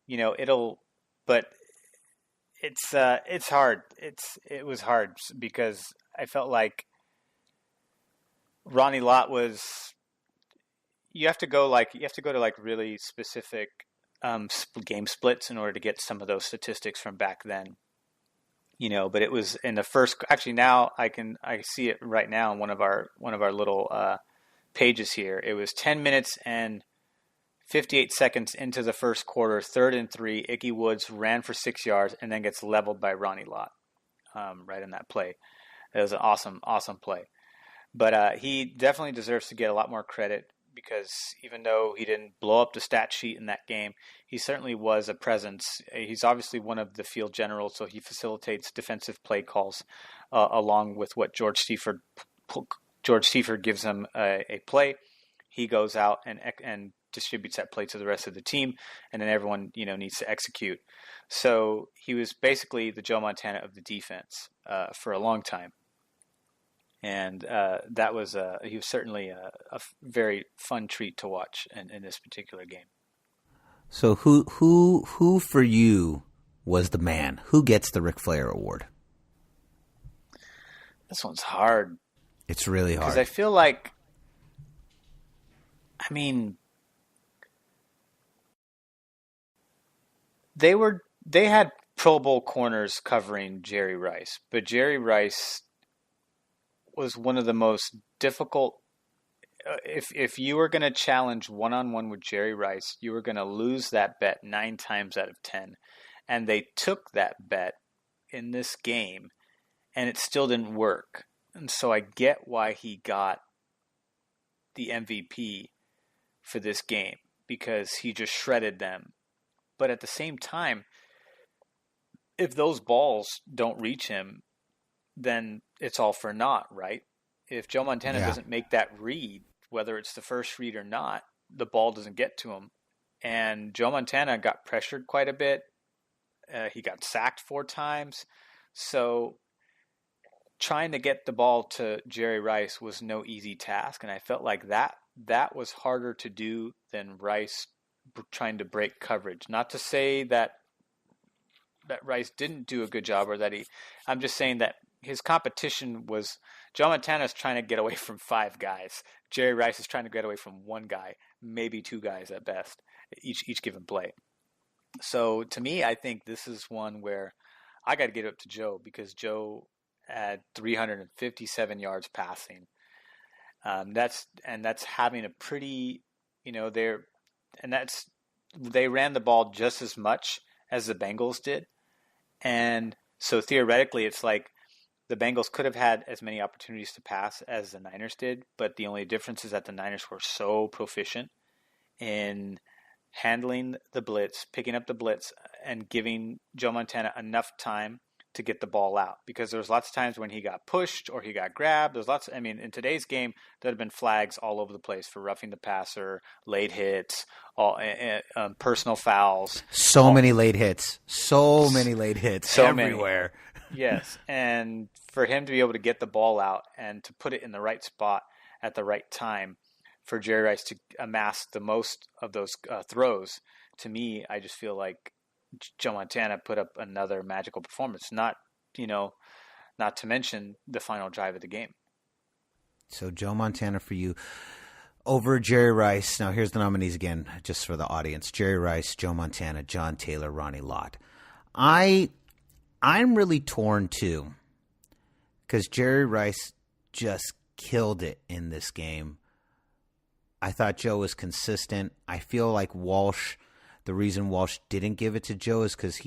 But it's hard. It was hard because I felt like Ronnie Lott was. You have to go to really specific game splits in order to get some of those statistics from back then. But it was in the first. Actually, now I see it right now in one of our little pages here. It was 10 minutes and 58 seconds into the first quarter, 3rd and 3. Ickey Woods ran for 6 yards and then gets leveled by Ronnie Lott right in that play. It was an awesome play. But he definitely deserves to get a lot more credit, because even though he didn't blow up the stat sheet in that game, he certainly was a presence. He's obviously one of the field generals, so he facilitates defensive play calls along with what George Seifert gives him a play. He goes out and distributes that play to the rest of the team, and then everyone needs to execute. So he was basically the Joe Montana of the defense for a long time. And he was certainly a very fun treat to watch in this particular game. So who for you was the man? Who gets the Ric Flair Award? This one's hard. It's really hard. Because I feel like, they had Pro Bowl corners covering Jerry Rice, but Jerry Rice was one of the most difficult. If you were going to challenge one-on-one with Jerry Rice, you were going to lose that bet 9 times out of 10. And they took that bet in this game, and it still didn't work. And so I get why he got the MVP for this game, because he just shredded them. But at the same time, if those balls don't reach him, then it's all for naught, right? If Joe Montana doesn't make that read, whether it's the first read or not, the ball doesn't get to him. And Joe Montana got pressured quite a bit. He got sacked 4 times. So trying to get the ball to Jerry Rice was no easy task. And I felt like that was harder to do than Rice trying to break coverage. Not to say that Rice didn't do a good job, or that I'm just saying that his competition was Joe Montana's trying to get away from 5 guys. Jerry Rice is trying to get away from 1 guy, maybe 2 guys at best, each given play. So to me, I think this is one where I got to get up to Joe, because Joe had 357 yards passing. That's having a pretty, they ran the ball just as much as the Bengals did. And so theoretically, it's like the Bengals could have had as many opportunities to pass as the Niners did, but the only difference is that the Niners were so proficient in handling the blitz, picking up the blitz, and giving Joe Montana enough time to get the ball out. Because there was lots of times when he got pushed or he got grabbed. In today's game, there have been flags all over the place for roughing the passer, late hits, personal fouls. So many late hits everywhere. Yes, and for him to be able to get the ball out and to put it in the right spot at the right time, for Jerry Rice to amass the most of those throws, to me, I just feel like Joe Montana put up another magical performance. Not to mention the final drive of the game. So Joe Montana for you over Jerry Rice. Now here's the nominees again, just for the audience: Jerry Rice, Joe Montana, John Taylor, Ronnie Lott. I'm really torn too, because Jerry Rice just killed it in this game. I thought Joe was consistent. I feel like Walsh, the reason Walsh didn't give it to Joe is because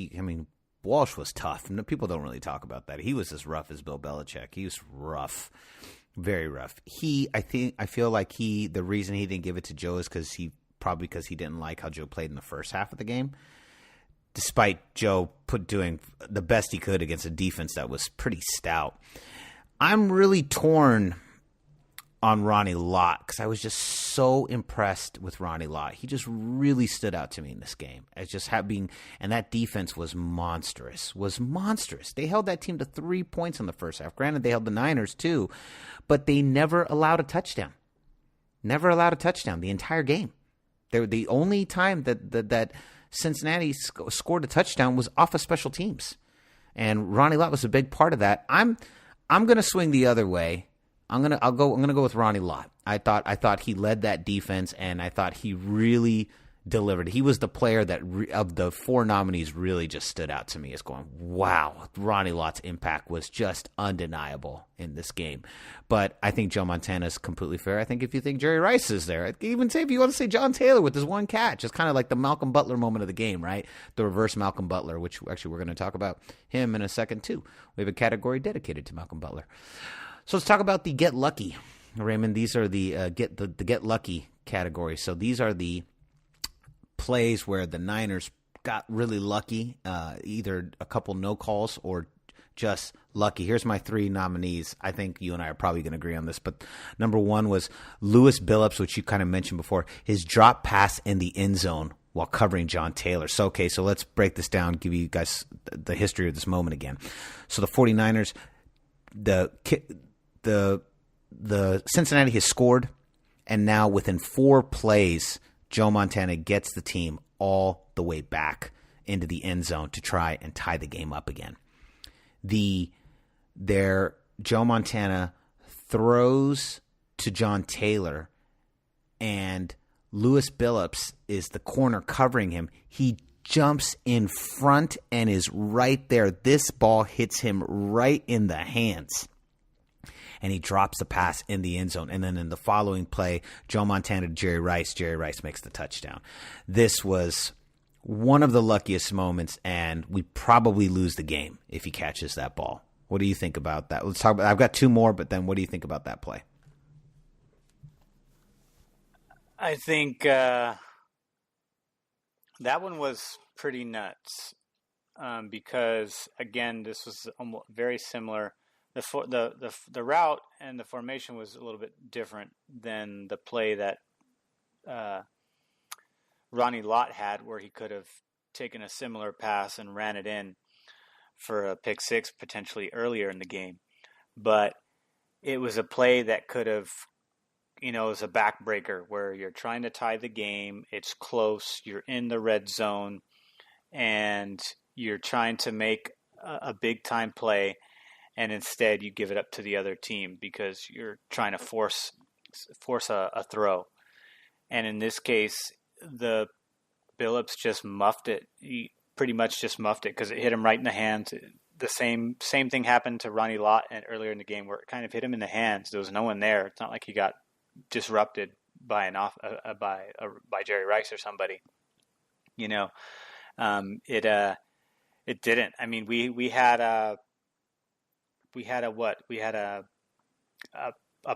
Walsh was tough. And people don't really talk about that. He was as rough as Bill Belichick. He was rough, very rough. I feel like the reason he didn't give it to Joe is because he didn't like how Joe played in the first half of the game. Despite Joe doing the best he could against a defense that was pretty stout. I'm really torn on Ronnie Lott, because I was just so impressed with Ronnie Lott. He just really stood out to me in this game as just and that defense was monstrous. They held that team to 3 points in the first half. Granted, they held the Niners too, but they never allowed a touchdown. The entire game. The only time that Cincinnati scored a touchdown was off of special teams, and Ronnie Lott was a big part of that. I'm going to swing the other way. I'm gonna go with Ronnie Lott. I thought he led that defense, and I thought he really delivered. He was the player that of the four nominees really just stood out to me as going, wow, Ronnie Lott's impact was just undeniable in this game. But I think Joe Montana is completely fair. I think if you think Jerry Rice is there, I'd even say if you want to say John Taylor with his one catch, it's kind of like the Malcolm Butler moment of the game, right? The reverse Malcolm Butler, which actually we're going to talk about him in a second too. We have a category dedicated to Malcolm Butler. So let's talk about the Get Lucky, Raymond. These are the Get Lucky category. So these are the plays where the Niners got really lucky, either a couple no calls or just lucky. Here's my three nominees. I think you and I are probably going to agree on this, but number one was Louis Billups, which you kind of mentioned before, his drop pass in the end zone while covering John Taylor. So let's break this down, give you guys the history of this moment again. So the 49ers, the Cincinnati has scored, and now within 4 plays, Joe Montana gets the team all the way back into the end zone to try and tie the game up again. Joe Montana throws to John Taylor, and Louis Billups is the corner covering him. He jumps in front and is right there. This ball hits him right in the hands, and he drops the pass in the end zone. And then in the following play, Joe Montana to Jerry Rice makes the touchdown. This was one of the luckiest moments, and we probably lose the game if he catches that ball. What do you think about that? Let's talk about. I've got 2 more, but then what do you think about that play? I think that one was pretty nuts because, again, this was very similar. The route and the formation was a little bit different than the play that Ronnie Lott had, where he could have taken a similar pass and ran it in for a pick six potentially earlier in the game. But it was a play that could have, it was a backbreaker where you're trying to tie the game. It's close. You're in the red zone, and you're trying to make a big time play. And instead you give it up to the other team because you're trying to force a throw. And in this case, the Billups just muffed it. He pretty much just muffed it because it hit him right in the hands. The same thing happened to Ronnie Lott earlier in the game where it kind of hit him in the hands. There was no one there. It's not like he got disrupted by by Jerry Rice or somebody. It didn't. I mean, we had a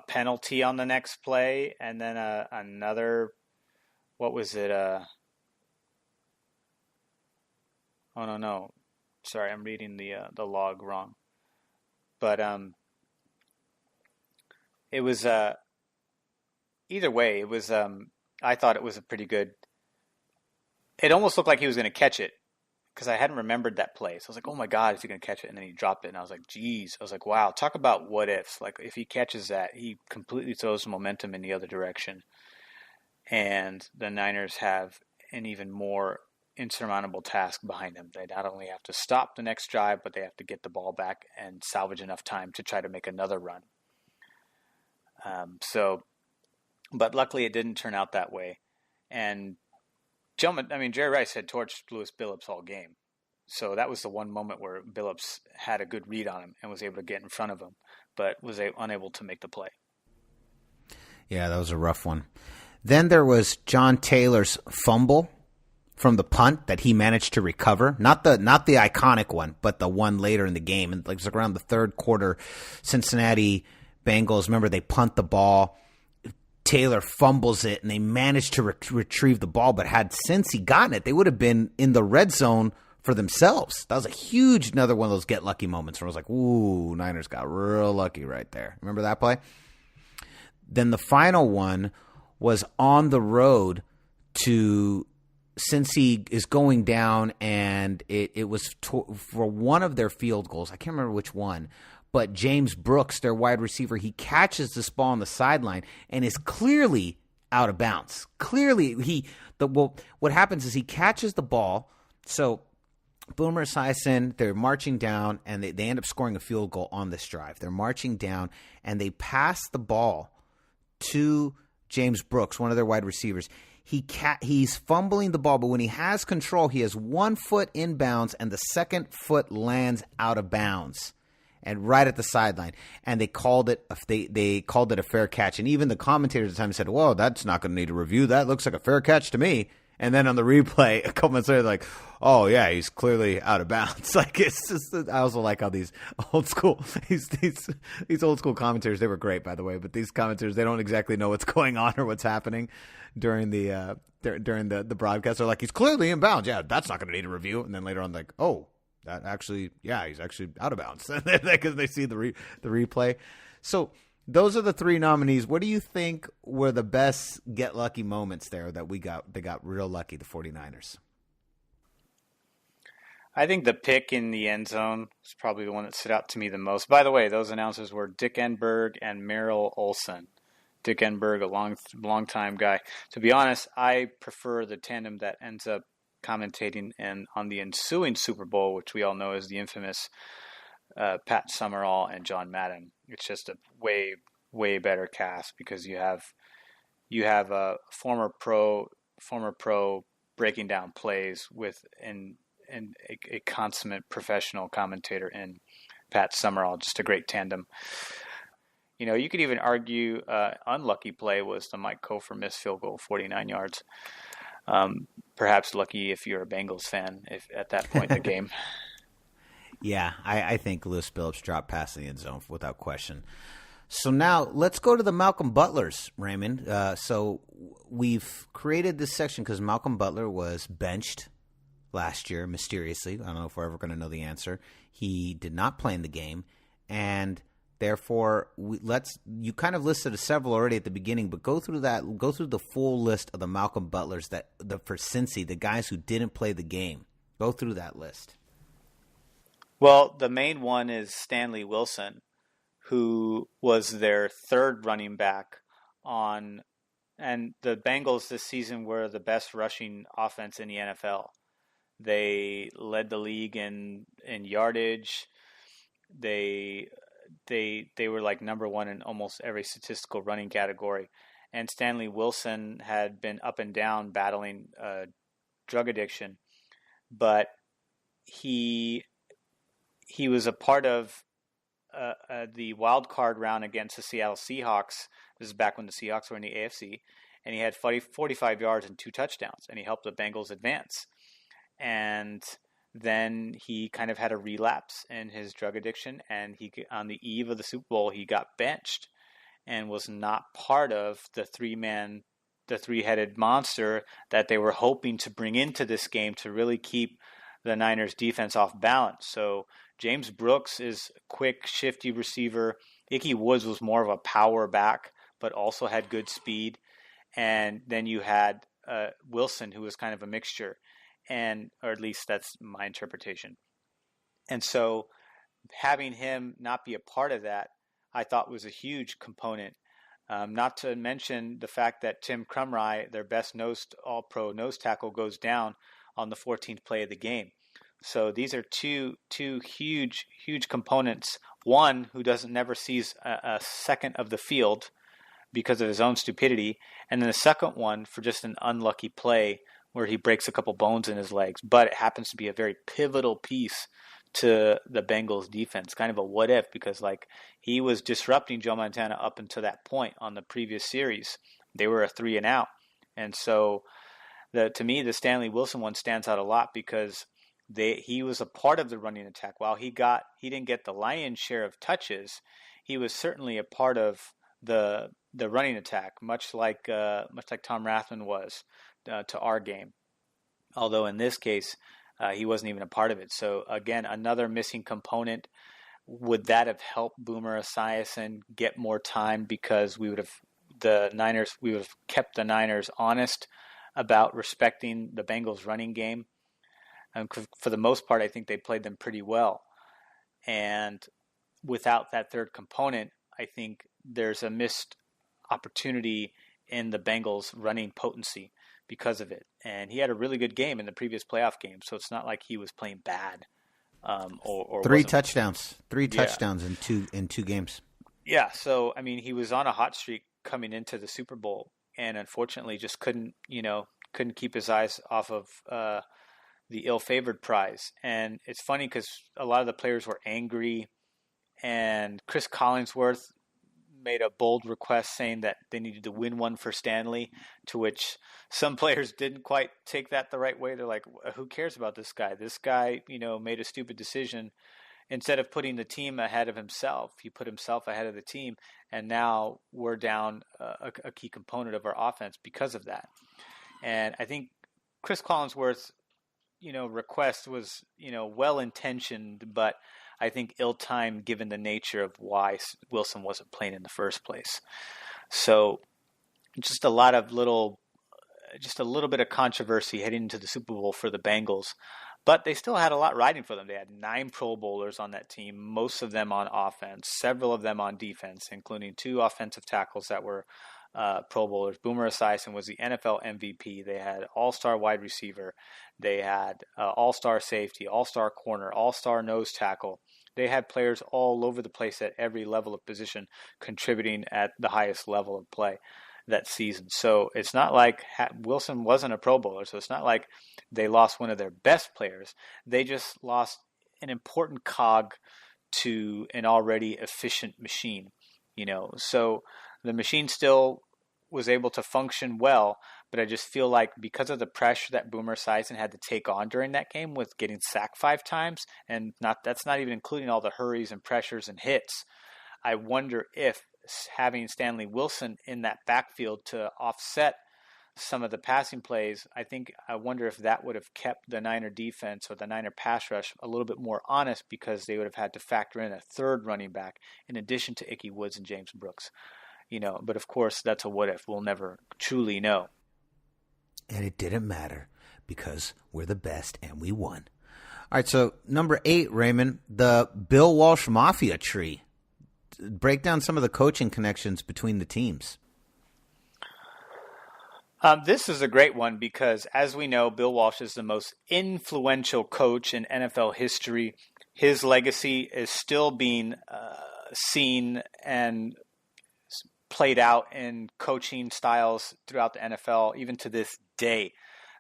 penalty on the next play, and then another. What was it? Oh no. Sorry, I'm reading the log wrong. But it was either way. It was I thought it was a pretty good. It almost looked like he was going to catch it because I hadn't remembered that play. So I was like, oh my God, is he going to catch it? And then he dropped it, and I was like, geez. I was like, wow. Talk about what ifs. Like if he catches that, he completely throws the momentum in the other direction, and the Niners have an even more insurmountable task behind them. They not only have to stop the next drive, but they have to get the ball back and salvage enough time to try to make another run. But luckily it didn't turn out that way. And Jerry Rice had torched Lewis Billups all game. So that was the one moment where Billups had a good read on him and was able to get in front of him, but was unable to make the play. Yeah, that was a rough one. Then there was John Taylor's fumble from the punt that he managed to recover. Not the iconic one, but the one later in the game. And it was around the third quarter, Cincinnati Bengals, remember, they punt the ball. Taylor fumbles it, and they managed to retrieve the ball. But had Cincy gotten it, they would have been in the red zone for themselves. That was another one of those get lucky moments where I was like, ooh, Niners got real lucky right there. Remember that play? Then the final one was on the road to Cincy is going down, and it was for one of their field goals. I can't remember which one. But James Brooks, their wide receiver, he catches this ball on the sideline and is clearly out of bounds. Clearly, what happens is he catches the ball. So Boomer Esiason, they're marching down, and they end up scoring a field goal on this drive. They're marching down, and they pass the ball to James Brooks, one of their wide receivers. He's fumbling the ball, but when he has control, he has 1 foot inbounds, and the second foot lands out of bounds. And right at the sideline, and they called it a fair catch. And even the commentators at the time said, "Well, that's not going to need a review. That looks like a fair catch to me." And then on the replay, a couple minutes later, they're like, "Oh yeah, he's clearly out of bounds." Like it's just, I also like how these old school these old school commentators, they were great, by the way. But these commentators, they don't exactly know what's going on or what's happening during the broadcast. They're like, "He's clearly in bounds. Yeah, that's not going to need a review." And then later on, like, "Oh, that actually, yeah, he's actually out of bounds," because they see the replay. So those are the three nominees. What do you think were the best get lucky moments there that they got real lucky, the 49ers? I think the pick in the end zone is probably the one that stood out to me the most. By the way, those announcers were Dick Enberg and Merrill Olsen. Dick Enberg, a long time guy. To be honest, I prefer the tandem that ends up commentating on the ensuing Super Bowl, which we all know is the infamous Pat Summerall and John Madden. It's just a way better cast because you have a former pro breaking down plays with a consummate professional commentator in Pat Summerall. Just a great tandem. You could even argue unlucky play was the Mike Kofer missed field goal, 49 yards. Perhaps lucky if you're a Bengals fan at that point in the game. Yeah, I think Lewis Billups dropped past the end zone without question. So now let's go to the Malcolm Butlers, Raymond. So we've created this section because Malcolm Butler was benched last year mysteriously. I don't know if we're ever going to know the answer. He did not play in the game, and therefore, you kind of listed several already at the beginning, but go through the full list of the Malcolm Butlers for Cincy, the guys who didn't play the game. Go through that list. Well, the main one is Stanley Wilson, who was their third running back and the Bengals this season were the best rushing offense in the NFL. They led the league in yardage. They were like number one in almost every statistical running category. And Stanley Wilson had been up and down battling drug addiction, but he was a part of the wild card round against the Seattle Seahawks This is back when the Seahawks were in the AFC, and he had 45 yards and 2 touchdowns, and he helped the Bengals advance. And then he kind of had a relapse in his drug addiction, and on the eve of the Super Bowl, he got benched and was not part of the three-headed monster that they were hoping to bring into this game to really keep the Niners defense off balance. So James Brooks is a quick, shifty receiver. Ickey Woods was more of a power back, but also had good speed. And then you had Wilson, who was kind of a mixture, or at least that's my interpretation. And so having him not be a part of that, I thought was a huge component. Not to mention the fact that Tim Krumrie, their best all-pro nose tackle, goes down on the 14th play of the game. So these are two huge components. One who never sees a second of the field because of his own stupidity, and then the second one for just an unlucky play where he breaks a couple bones in his legs. But it happens to be a very pivotal piece to the Bengals defense, kind of a what if, because he was disrupting Joe Montana up until that point on the previous series. They were a 3 and out. And so to me, the Stanley Wilson one stands out a lot because he was a part of the running attack. While he didn't get the lion's share of touches, he was certainly a part of the running attack, much like Tom Rathman was to our game. Although in this case, he wasn't even a part of it. So again, another missing component. Would that have helped Boomer Esiason get more time because we would have kept the Niners honest about respecting the Bengals running game? And for the most part, I think they played them pretty well. And without that third component, I think there's a missed opportunity in the Bengals running potency because of it. And he had a really good game in the previous playoff game, so it's not like he was playing bad. Or three touchdowns in two games. Yeah, so I mean, he was on a hot streak coming into the Super Bowl, and unfortunately, just couldn't keep his eyes off of the ill-favored prize. And it's funny because a lot of the players were angry, and Chris Collinsworth made a bold request saying that they needed to win one for Stanley, to which some players didn't quite take that the right way. They're like, who cares about this guy? This guy, made a stupid decision. Instead of putting the team ahead of himself, he put himself ahead of the team, and now we're down a key component of our offense because of that. And I think Chris Collinsworth's, request was, well-intentioned, but I think ill-timed given the nature of why Wilson wasn't playing in the first place. So just a little bit of controversy heading into the Super Bowl for the Bengals, but they still had a lot riding for them. They had 9 Pro Bowlers on that team, most of them on offense, several of them on defense, including 2 offensive tackles that were Pro Bowlers. Boomer Esiason was the NFL MVP. They had all-star wide receiver. They had all-star safety, all-star corner, all-star nose tackle. They had players all over the place at every level of position contributing at the highest level of play that season. So it's not like Wilson wasn't a Pro Bowler, so it's not like they lost one of their best players. They just lost an important cog to an already efficient machine, So the machine still was able to function well, but I just feel like because of the pressure that Boomer Esiason had to take on during that game with getting sacked 5 times, and that's not even including all the hurries and pressures and hits, I wonder if having Stanley Wilson in that backfield to offset some of the passing plays, I wonder if that would have kept the Niner defense or the Niner pass rush a little bit more honest, because they would have had to factor in a third running back in addition to Ickey Woods and James Brooks. But of course, that's a what if. We'll never truly know. And it didn't matter because we're the best and we won. All right, so number 8, Raymond, the Bill Walsh Mafia tree. Break down some of the coaching connections between the teams. This is a great one because, as we know, Bill Walsh is the most influential coach in NFL history. His legacy is still being seen and played out in coaching styles throughout the NFL, even to this day.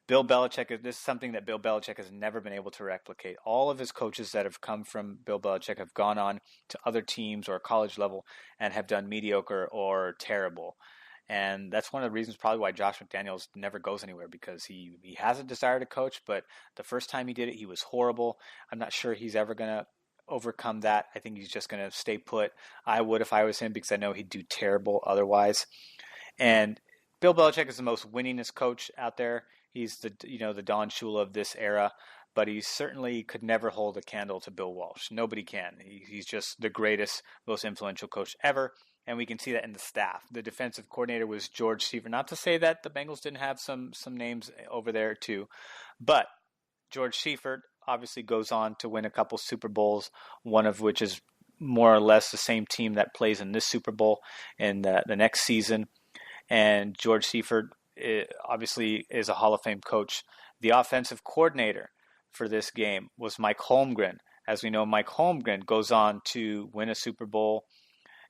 Bill Belichick, this is something that Bill Belichick has never been able to replicate. All of his coaches that have come from Bill Belichick have gone on to other teams or college level and have done mediocre or terrible. And that's one of the reasons probably why Josh McDaniels never goes anywhere, because he has a desire to coach, but the first time he did it, he was horrible. I'm not sure he's ever going to overcome that. I think he's just going to stay put. I would if I was him, because I know he'd do terrible otherwise. And Bill Belichick is the most winningest coach out there. He's the Don Shula of this era, but he certainly could never hold a candle to Bill Walsh. Nobody can. He's just the greatest, most influential coach ever. And we can see that in the staff. The defensive coordinator was George Seifert. Not to say that the Bengals didn't have some names over there too, but George Seifert obviously goes on to win a couple Super Bowls, one of which is more or less the same team that plays in this Super Bowl in the next season. And George Seifert obviously is a Hall of Fame coach. The offensive coordinator for this game was Mike Holmgren. As we know, Mike Holmgren goes on to win a Super Bowl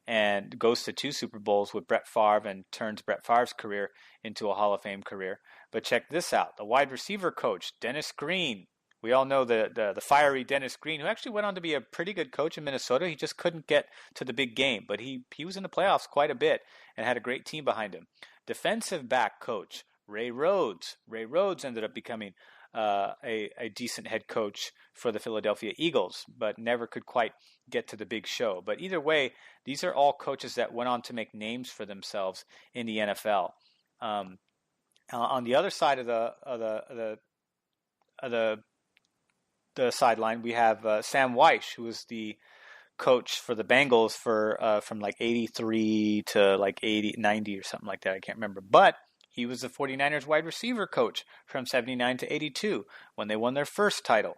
and goes to 2 Super Bowls with Brett Favre and turns Brett Favre's career into a Hall of Fame career. But check this out. The wide receiver coach, Dennis Green. We all know the fiery Dennis Green, who actually went on to be a pretty good coach in Minnesota. He just couldn't get to the big game, but he was in the playoffs quite a bit and had a great team behind him. Defensive back coach, Ray Rhodes. Ray Rhodes ended up becoming a decent head coach for the Philadelphia Eagles, but never could quite get to the big show. But either way, these are all coaches that went on to make names for themselves in the NFL. On the other side of the sideline, we have Sam Weish, who was the coach for the Bengals from like 83 to like 90 or something like that. I can't remember, but he was the 49ers wide receiver coach from 79 to 82 when they won their first title.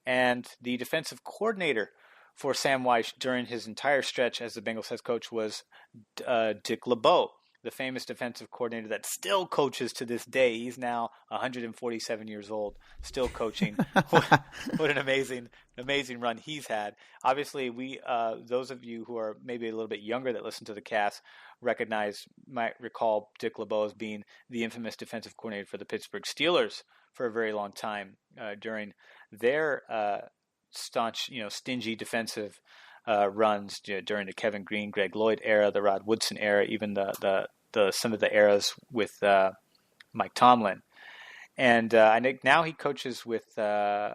And the defensive coordinator for Sam Weish during his entire stretch as the Bengals head coach was Dick LeBeau, the famous defensive coordinator that still coaches to this day. He's now 147 years old, still coaching. What an amazing run he's had. Obviously, those of you who are maybe a little bit younger that listen to the cast might recall Dick LeBeau as being the infamous defensive coordinator for the Pittsburgh Steelers for a very long time during their stingy defensive runs during the Kevin Green, Greg Lloyd era, the Rod Woodson era, even the some of the eras with Mike Tomlin. And I think now he coaches with I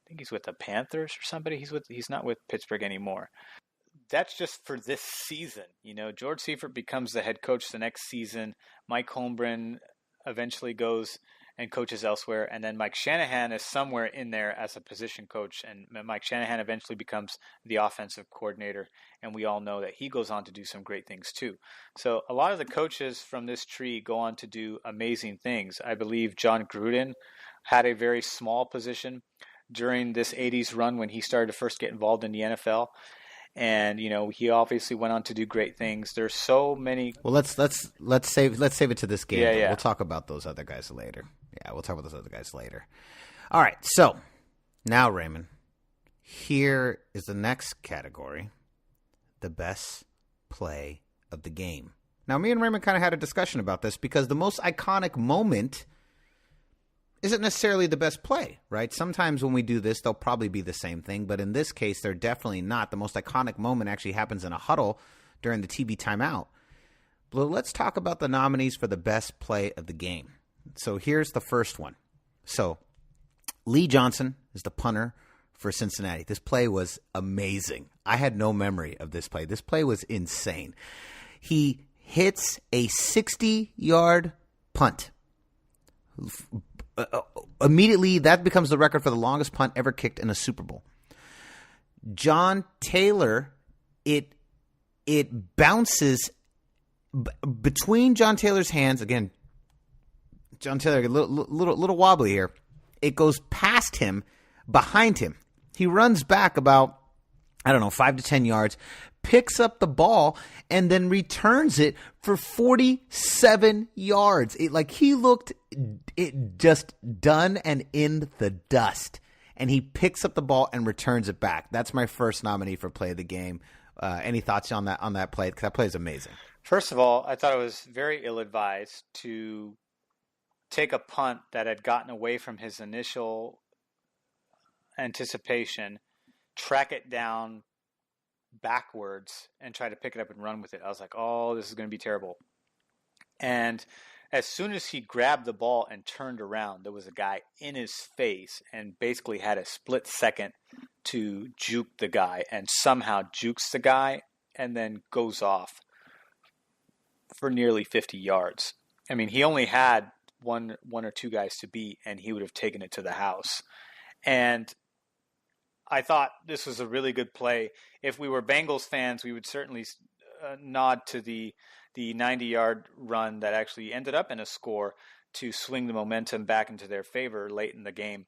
think he's with the Panthers or somebody. He's not with Pittsburgh anymore. That's just for this season. George Seifert becomes the head coach the next season. Mike Holmgren eventually goes and coaches elsewhere. And then Mike Shanahan is somewhere in there as a position coach. And Mike Shanahan eventually becomes the offensive coordinator. And we all know that he goes on to do some great things too. So a lot of the coaches from this tree go on to do amazing things. I believe John Gruden had a very small position during this 80s run when he started to first get involved in the NFL. And he obviously went on to do great things. There's so many. Well, let's save it to this game. Yeah. We'll talk about those other guys later. All right. So now, Raymond, here is the next category: the best play of the game. Now, me and Raymond kind of had a discussion about this because the most iconic moment isn't necessarily the best play, right? Sometimes when we do this, they'll probably be the same thing, but in this case, they're definitely not. The most iconic moment actually happens in a huddle during the TV timeout. But let's talk about the nominees for the best play of the game. So here's the first one. So Lee Johnson is the punter for Cincinnati. This play was amazing. I had no memory of this play. This play was insane. He hits a 60-yard punt. Immediately, that becomes the record for the longest punt ever kicked in a Super Bowl. John Taylor, it bounces between John Taylor's hands. Again, John Taylor, a little wobbly here. It goes past him, behind him. He runs back about, 5 to 10 yards, picks up the ball, and then returns it for 47 yards. He looked just done and in the dust. And he picks up the ball and returns it back. That's my first nominee for play of the game. Any thoughts on that play? Because that play is amazing. First of all, I thought it was very ill-advised to take a punt that had gotten away from his initial anticipation, track it down backwards, and try to pick it up and run with it. I was like, oh, this is going to be terrible. And as soon as he grabbed the ball and turned around, there was a guy in his face and basically had a split second to juke the guy, and somehow jukes the guy and then goes off for nearly 50 yards. I mean, he only had one or two guys to beat, and he would have taken it to the house. And I thought this was a really good play. If we were Bengals fans, we would certainly nod to the 90-yard run that actually ended up in a score to swing the momentum back into their favor late in the game.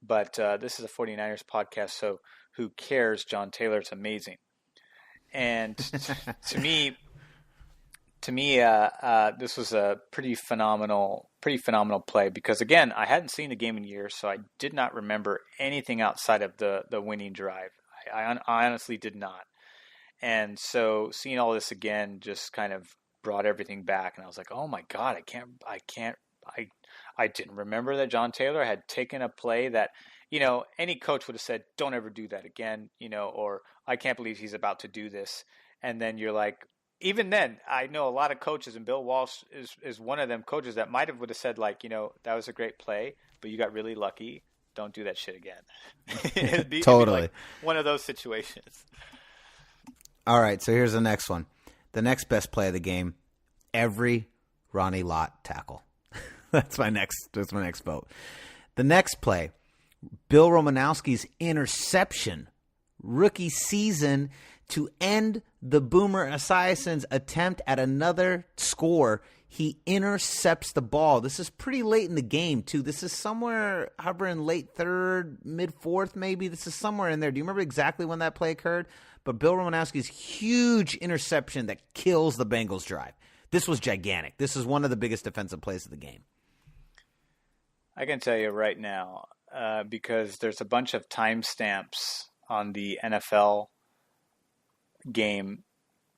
But this is a 49ers podcast, so who cares? John Taylor, it's amazing. And to me, this was a pretty phenomenal play because, again, I hadn't seen the game in years, so I did not remember anything outside of the winning drive. I honestly did not. And so seeing all this again just kind of brought everything back, and I was like, oh my God, I didn't remember that John Taylor had taken a play that, any coach would have said, don't ever do that again, or I can't believe he's about to do this. And then you're like, even then, I know a lot of coaches, and Bill Walsh is one of them coaches that would have said, like, that was a great play, but you got really lucky. Don't do that shit again. It'd be like one of those situations. All right, so here's the next one. The next best play of the game, every Ronnie Lott tackle. That's my next vote. The next play, Bill Romanowski's interception, rookie season, to end the Boomer Esiason's attempt at another score. He intercepts the ball. This is pretty late in the game, too. This is somewhere hovering late third, mid-fourth maybe. This is somewhere in there. Do you remember exactly when that play occurred? But Bill Romanowski's huge interception that kills the Bengals drive. This was gigantic. This is one of the biggest defensive plays of the game. I can tell you right now, because there's a bunch of timestamps on the NFL game,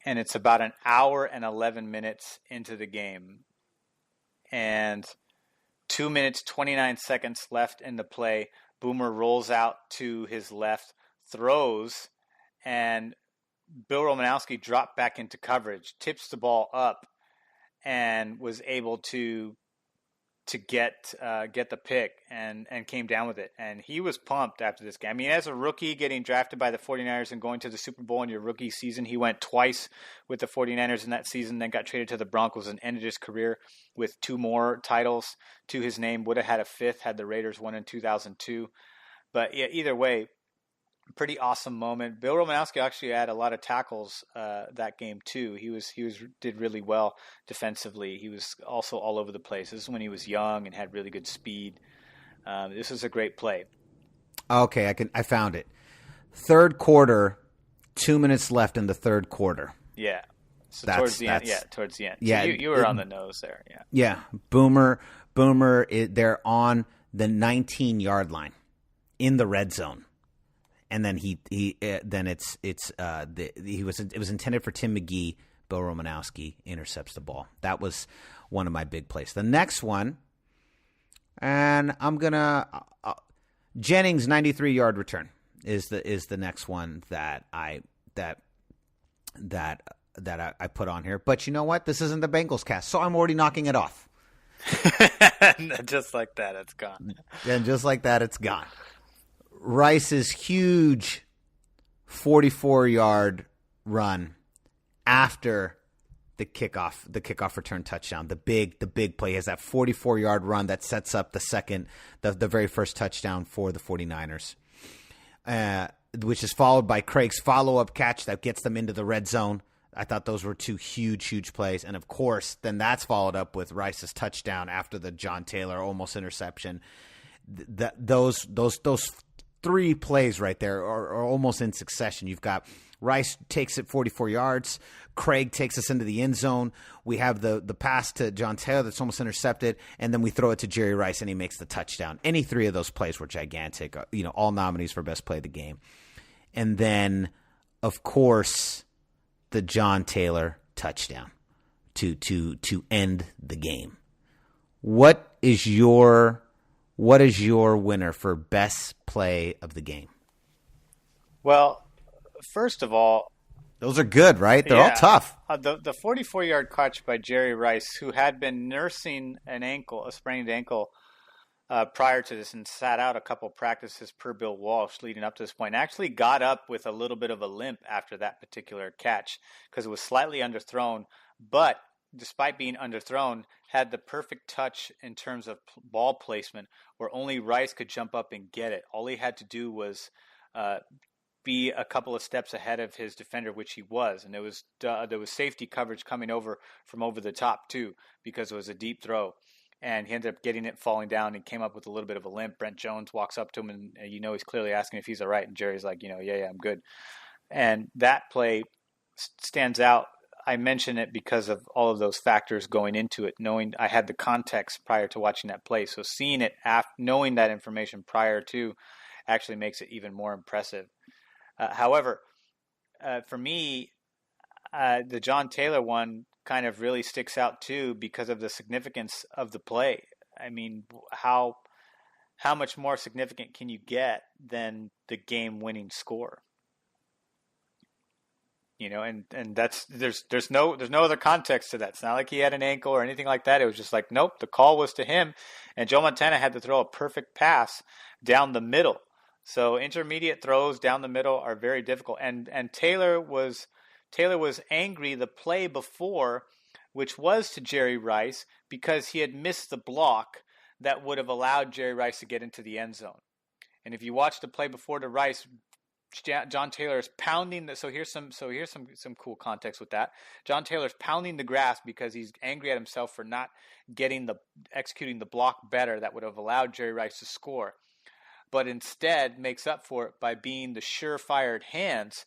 and it's about an hour and 11 minutes into the game, and 2 minutes, 29 seconds left in the play. Boomer rolls out to his left, throws, and Bill Romanowski dropped back into coverage, tips the ball up, and was able to get the pick and came down with it. And he was pumped after this game. I mean, as a rookie getting drafted by the 49ers and going to the Super Bowl in your rookie season, he went twice with the 49ers in that season, then got traded to the Broncos and ended his career with 2 more titles to his name. Would have had a 5th had the Raiders won in 2002. But yeah, either way, pretty awesome moment. Bill Romanowski actually had a lot of tackles that game too. He did really well defensively. He was also all over the place. This is when he was young and had really good speed. This was a great play. Okay, I found it. Third quarter, 2 minutes left in the third quarter. Yeah. So towards the end. Yeah, towards the end. Yeah, so you were on the nose there. Yeah. Yeah. Boomer. They're on the 19-yard line in the red zone. And then it was intended for Tim McGee. Bill Romanowski intercepts the ball. That was one of my big plays. The next one, and I'm gonna Jennings' 93-yard return is the next one that I put on here. But you know what? This isn't the Bengals cast, so I'm already knocking it off. Just like that, it's gone. And just like that, it's gone. Rice's huge 44-yard run after the kickoff return touchdown. The big play is that 44-yard run that sets up the very first touchdown for the 49ers, which is followed by Craig's follow-up catch that gets them into the red zone. I thought those were 2 huge plays. And, of course, then that's followed up with Rice's touchdown after the John Taylor almost interception. Those 3 plays right there are almost in succession. You've got Rice takes it 44 yards. Craig takes us into the end zone. We have the pass to John Taylor that's almost intercepted, and then we throw it to Jerry Rice, and he makes the touchdown. Any 3 of those plays were gigantic. All nominees for best play of the game. And then, of course, the John Taylor touchdown to end the game. What is your winner for best play of the game? Well, first of all, those are good, right? They're all tough. The 44-yard catch by Jerry Rice, who had been nursing a sprained ankle prior to this and sat out a couple practices per Bill Walsh leading up to this point, actually got up with a little bit of a limp after that particular catch because it was slightly underthrown, but despite being underthrown, had the perfect touch in terms of ball placement where only Rice could jump up and get it. All he had to do was be a couple of steps ahead of his defender, which he was, and there was safety coverage coming over from over the top too because it was a deep throw, and he ended up getting it, falling down, and came up with a little bit of a limp. Brent Jones walks up to him, and he's clearly asking if he's all right, and Jerry's like, yeah, I'm good. And that play stands out. I mention it because of all of those factors going into it, knowing I had the context prior to watching that play. So seeing it, knowing that information prior to, actually makes it even more impressive. However, for me, the John Taylor one kind of really sticks out too because of the significance of the play. I mean, how much more significant can you get than the game-winning score? And that's there's no other context to that. It's not like he had an ankle or anything like that. It was just like, nope, the call was to him, and Joe Montana had to throw a perfect pass down the middle. So intermediate throws down the middle are very difficult. And Taylor was angry the play before, which was to Jerry Rice, because he had missed the block that would have allowed Jerry Rice to get into the end zone. And if you watch the play before to Rice, John Taylor is pounding so here's some cool context with that. John Taylor's pounding the grass because he's angry at himself for not executing the block better that would have allowed Jerry Rice to score, but instead makes up for it by being the sure-fired hands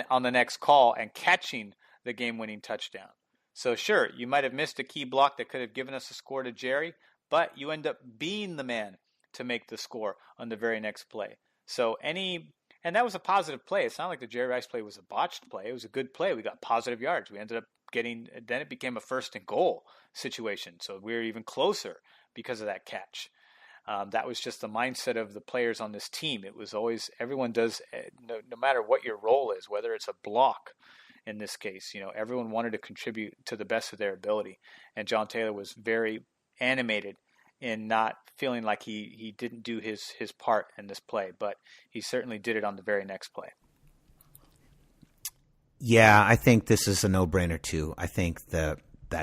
on the next call and catching the game-winning touchdown. So sure, you might have missed a key block that could have given us a score to Jerry, but you end up being the man to make the score on the very next play. And that was a positive play. It's not like the Jerry Rice play was a botched play. It was a good play. We got positive yards. We ended up then it became a 1st and goal situation. So we were even closer because of that catch. That was just the mindset of the players on this team. It was always, everyone does, no matter what your role is, whether it's a block in this case, everyone wanted to contribute to the best of their ability. And John Taylor was very animated in not feeling like he didn't do his part in this play, but he certainly did it on the very next play. Yeah, I think this is a no-brainer too. I think that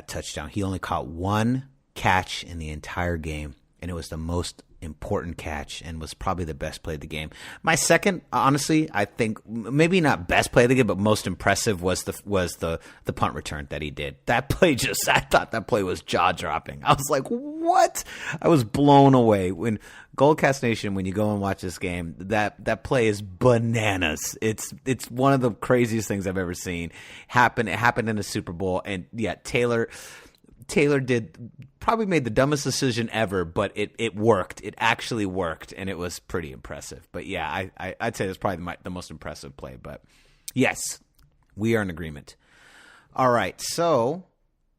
touchdown, he only caught one catch in the entire game, and it was the most important catch and was probably the best play of the game. My second, honestly, I think maybe not best play of the game, but most impressive was the punt return that he did. That play I thought that play was jaw-dropping. I was like, what? I was blown away. When Goldcast Nation, when you go and watch this game, that play is bananas. It's one of the craziest things I've ever seen happen. It happened in the Super Bowl, and yet Taylor probably made the dumbest decision ever, but it worked. It actually worked, and it was pretty impressive. But yeah, I'd say it's probably the most impressive play. But yes, we are in agreement. All right, so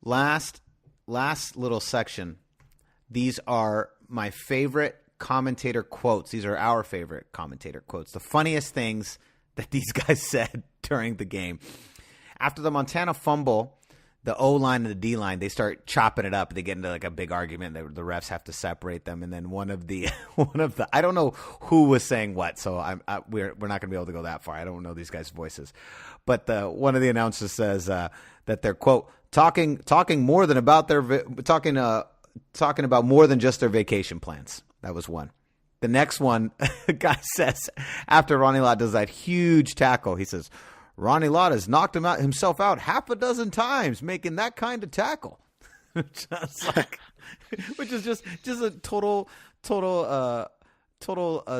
last little section. These are my favorite commentator quotes. These are our favorite commentator quotes. The funniest things that these guys said during the game. After the Montana fumble, the O-line and the D-line, they start chopping it up. They get into like a big argument. The refs have to separate them. And then one of the I don't know who was saying what, so we're not going to be able to go that far. I don't know these guys' voices. But one of the announcers says that they're, quote, talking more than about talking about more than just their vacation plans. That was one. The next one, the guy says, after Ronnie Lott does that huge tackle, he says, Ronnie Lott has knocked himself out half a dozen times making that kind of tackle. Which is just a total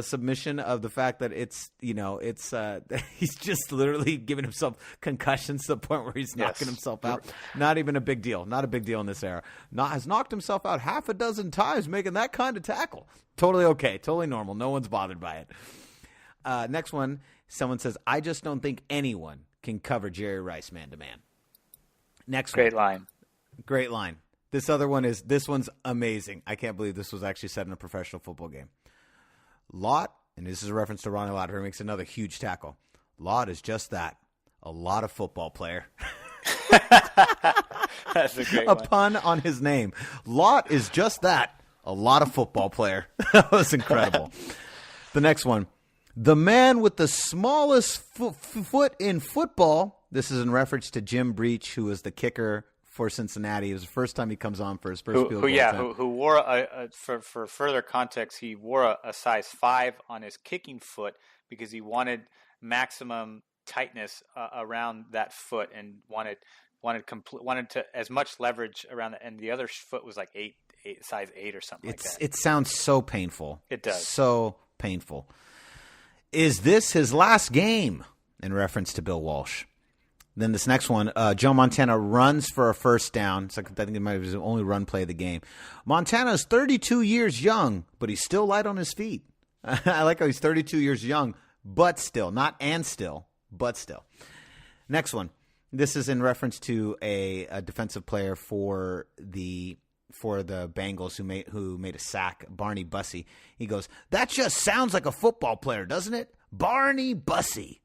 submission of the fact that he's just literally giving himself concussions to the point where he's knocking himself out. Not even a big deal. Not a big deal in this era. Has knocked himself out half a dozen times making that kind of tackle. Totally okay. Totally normal. No one's bothered by it. Next one. Someone says, I just don't think anyone can cover Jerry Rice man-to-man. Next one. Great line. Great line. This one's amazing. I can't believe this was actually said in a professional football game. Lott, and this is a reference to Ronnie Lott, who makes another huge tackle. Lott is just that, a lot of football player. That's a great a one. pun on his name. Lott is just that, a lot of football player. That was incredible. The next one. The man with the smallest foot in football. This is in reference to Jim Breach, who was the kicker for Cincinnati. It was the first time he comes on for his first field goal. Who wore for further context, he wore a size 5 on his kicking foot because he wanted maximum tightness around that foot and wanted to as much leverage around and the other foot was like size 8 or something like that. It sounds so painful. It does. So painful. Is this his last game? In reference to Bill Walsh. Then this next one, Joe Montana runs for a first down. It's like, I think it might be the only run play of the game. Montana is 32 years young, but he's still light on his feet. I like how he's 32 years young, but still. Not and still, but still. Next one. This is in reference to a defensive player for the Bengals who made a sack, Barney Bussey. He goes, "That just sounds like a football player, doesn't it? Barney Bussey."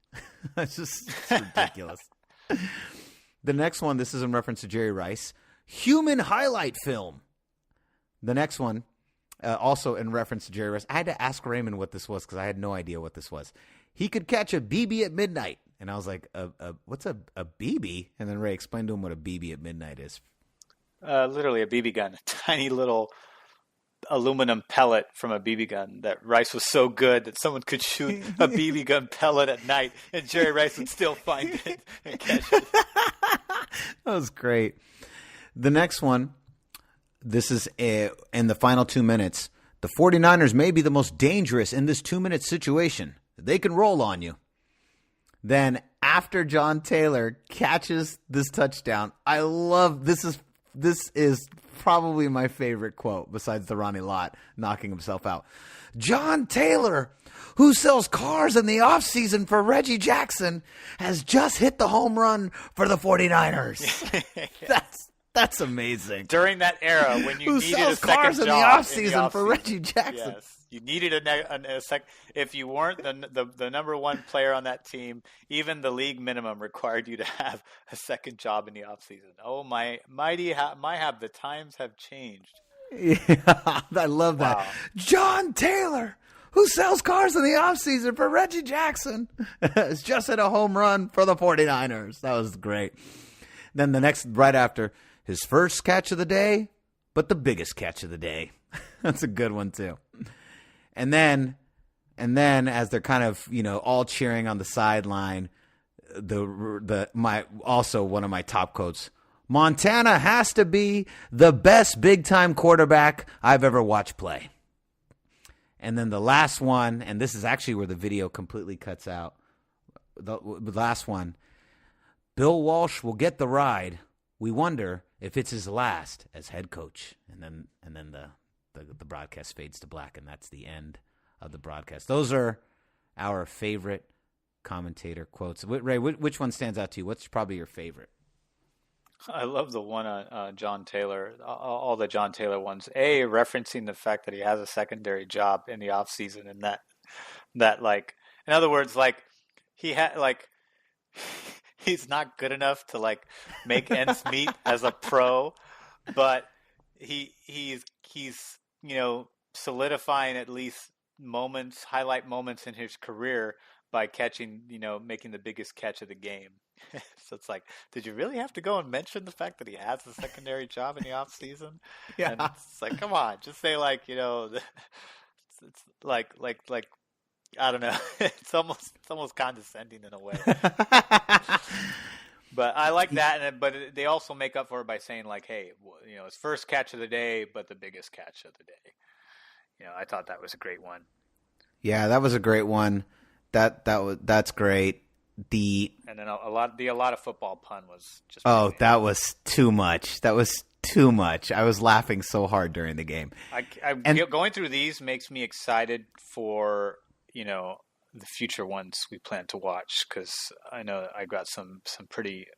It's ridiculous. The next one, this is in reference to Jerry Rice. Human highlight film. The next one, also in reference to Jerry Rice. I had to ask Raymond what this was because I had no idea what this was. He could catch a BB at midnight. And I was like, what's a BB? And then Ray explained to him what a BB at midnight is. Literally a BB gun, a tiny little aluminum pellet from a BB gun that Rice was so good that someone could shoot a BB gun pellet at night and Jerry Rice would still find it and catch it. That was great. The next one, this is in the final 2 minutes. The 49ers may be the most dangerous in this 2-minute situation. They can roll on you. Then after John Taylor catches this touchdown, I love this is probably my favorite quote besides the Ronnie Lott knocking himself out. John Taylor, who sells cars in the offseason for Reggie Jackson, has just hit the home run for the 49ers. That's amazing. During that era when you needed a second cars job in the offseason for Reggie Jackson. Yes. You needed a sec. If you weren't the number one player on that team, even the league minimum required you to have a second job in the offseason. Oh my the times have changed. Yeah, I love that. Wow. John Taylor, who sells cars in the offseason for Reggie Jackson, has just hit a home run for the 49ers. That was great. Then the next, right after, his first catch of the day, but the biggest catch of the day. That's a good one too. And then as they're kind of, all cheering on the sideline, also one of my top quotes, Montana has to be the best big-time quarterback I've ever watched play. And then the last one, and this is actually where the video completely cuts out. The last one, Bill Walsh will get the ride. We wonder if it's his last as head coach. And then the broadcast fades to black, and that's the end of the broadcast. Those are our favorite commentator quotes. Ray, which one stands out to you? What's probably your favorite? I love the one on John Taylor, all the John Taylor ones. Referencing the fact that he has a secondary job in the off season, and that like, in other words, like he had like he's not good enough to like make ends meet as a pro, but he's solidifying at least highlight moments in his career by catching, making the biggest catch of the game. So it's like, did you really have to go and mention the fact that he has a secondary job in the off season? Yeah. And it's like, come on, just say like, it's like I don't know. It's almost condescending in a way. But I like that, but they also make up for it by saying like, hey, his first catch of the day, but the biggest catch of the day. I thought that was a great one. Yeah, that was a great one. That's great. And then a lot of football pun was just. Oh, that was too much. That was too much. I was laughing so hard during the game. Going through these makes me excited for the future ones we plan to watch, because I know I got some pretty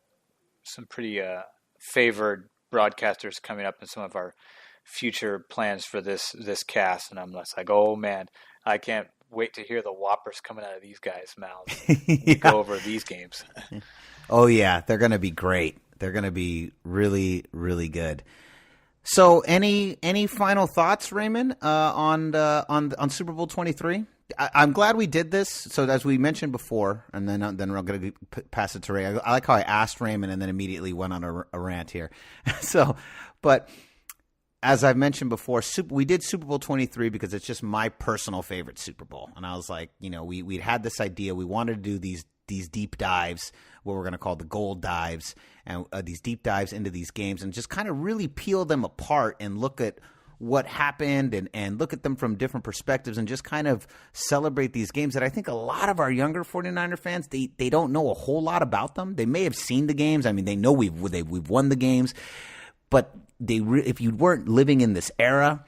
favored broadcasters coming up in some of our future plans for this cast, and I'm just like, oh man, I can't wait to hear the whoppers coming out of these guys' mouths. Yeah. Go over these games. Oh yeah, they're going to be great. They're going to be really, really good. So, any final thoughts, Raymond, on Super Bowl XXIII? I'm glad we did this. So, as we mentioned before, and then we're going to pass it to Ray. I like how I asked Raymond and then immediately went on a rant here. So, but as I've mentioned before, we did Super Bowl XXIII because it's just my personal favorite Super Bowl, and I was like, we'd had this idea. We wanted to do these deep dives, what we're going to call the gold dives, and these deep dives into these games and just kind of really peel them apart and look at what happened and look at them from different perspectives and just kind of celebrate these games that I think a lot of our younger 49er fans, they don't know a whole lot about them. They may have seen the games. I mean, they know we've won the games, but if you weren't living in this era,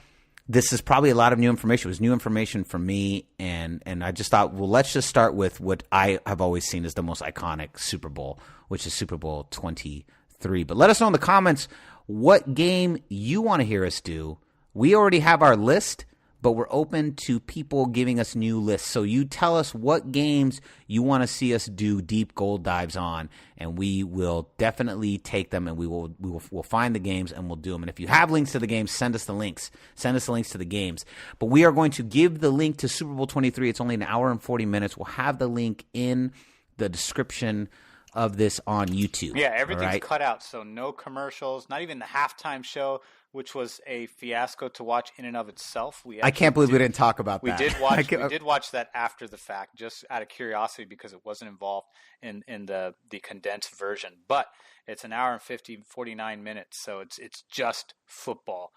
this is probably a lot of new information. It was new information for me, and I just thought, well, let's just start with what I have always seen as the most iconic Super Bowl, which is Super Bowl XXIII. But let us know in the comments what game you want to hear us do. We already have our list, but we're open to people giving us new lists. So you tell us what games you want to see us do deep gold dives on, and we will definitely take them, and we'll find the games and we'll do them. And if you have links to the games, send us the links. Send us the links to the games. But we are going to give the link to Super Bowl XXIII. It's only an hour and 40 minutes. We'll have the link in the description of this on YouTube. Yeah, everything's cut out, so no commercials, not even the halftime show, which was a fiasco to watch in and of itself. I can't believe we didn't talk about that. We did watch that after the fact, just out of curiosity, because it wasn't involved in the condensed version. But it's an hour and 49 minutes, so it's just football.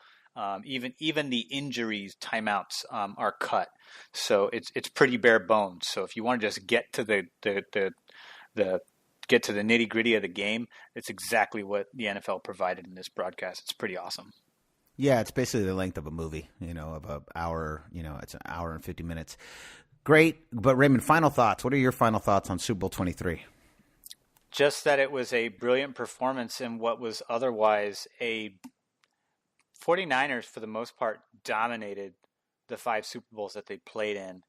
Even the injuries, timeouts are cut, so it's pretty bare bones. So if you want to just get to the nitty gritty of the game, it's exactly what the NFL provided in this broadcast. It's pretty awesome. Yeah, it's basically the length of a movie, of an hour, it's an hour and 50 minutes. Great. But Raymond, final thoughts. What are your final thoughts on Super Bowl XXIII? Just that it was a brilliant performance in what was otherwise 49ers, for the most part, dominated the 5 Super Bowls that they played in.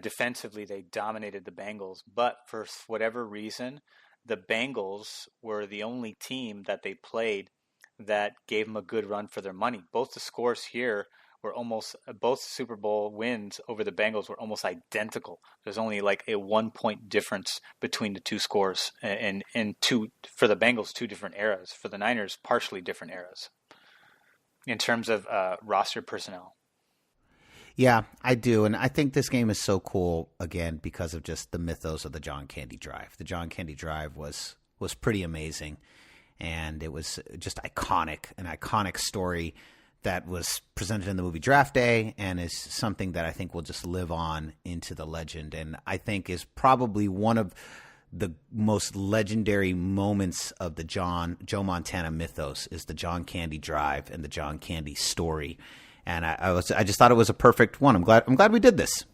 Defensively, they dominated the Bengals, but for whatever reason, the Bengals were the only team that they played that gave them a good run for their money. Both the scores here were both Super Bowl wins over the Bengals were almost identical. There's only like a 1-point difference between the two scores, and for the Bengals, 2 different eras. For the Niners, partially different eras in terms of roster personnel. Yeah, I do. And I think this game is so cool, again, because of just the mythos of the John Candy Drive. The John Candy Drive was pretty amazing. And it was just an iconic story that was presented in the movie Draft Day and is something that I think will just live on into the legend. And I think is probably one of the most legendary moments of the Joe Montana mythos is the John Candy Drive and the John Candy story. And I just thought it was a perfect one. I'm glad we did this.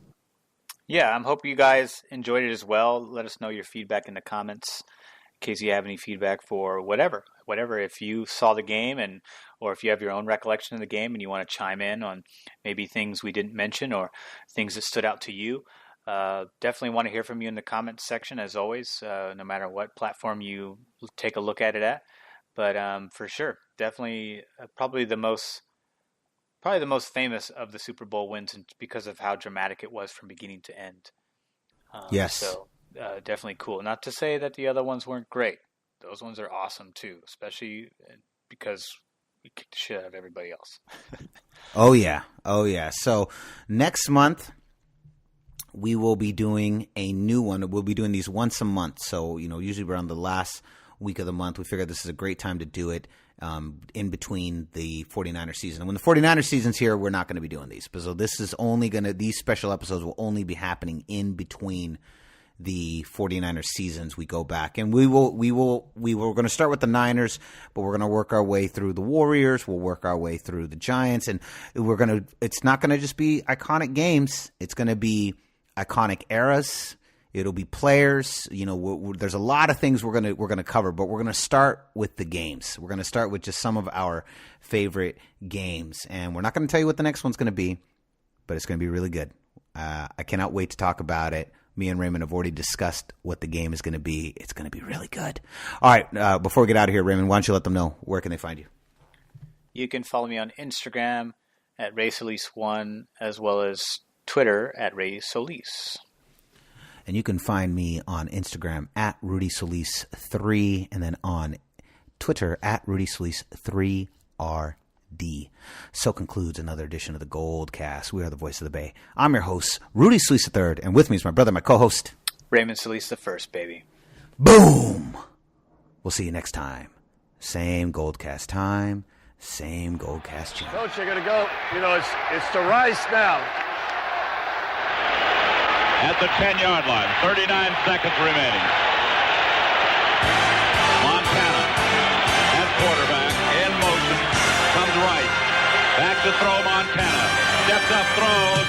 Yeah, I hope you guys enjoyed it as well. Let us know your feedback in the comments in case you have any feedback for whatever. If you saw the game or if you have your own recollection of the game and you want to chime in on maybe things we didn't mention or things that stood out to you, definitely want to hear from you in the comments section as always, no matter what platform you take a look at it at. But for sure, definitely probably the most famous of the Super Bowl wins because of how dramatic it was from beginning to end. Yes. So definitely cool. Not to say that the other ones weren't great. Those ones are awesome too, especially because we kicked the shit out of everybody else. Oh yeah. So next month we will be doing a new one. We'll be doing these once a month. So, usually we're on the last week of the month. We figured this is a great time to do it. In between the 49er season. And when the 49er season's here, we're not going to be doing these. So this is these special episodes will only be happening in between the 49er seasons. We go back and we were going to start with the Niners, but we're going to work our way through the Warriors. We'll work our way through the Giants, and it's not going to just be iconic games. It's going to be iconic eras. It'll be players. You know, there's a lot of things we're gonna cover, but we're gonna start with the games. We're gonna start with just some of our favorite games, and we're not gonna tell you what the next one's gonna be, but it's gonna be really good. I cannot wait to talk about it. Me and Raymond have already discussed what the game is gonna be. It's gonna be really good. All right, before we get out of here, Raymond, why don't you let them know where can they find you? You can follow me on Instagram at RaySolis1, as well as Twitter at RaySolis. And you can find me on Instagram at RudySolis3, and then on Twitter at RudySolis3RD. So concludes another edition of the Gold Cast. We are the voice of the Bay. I'm your host, Rudy Solis III, and with me is my brother, my co-host, Raymond Solis I, baby. Boom! We'll see you next time. Same Gold Cast time, same Gold Cast channel. Coach, you're going to go. You know, it's to Rice now. At the 10-yard line, 39 seconds remaining. Montana at quarterback, in motion, comes right. Back to throw Montana. Steps up, throws.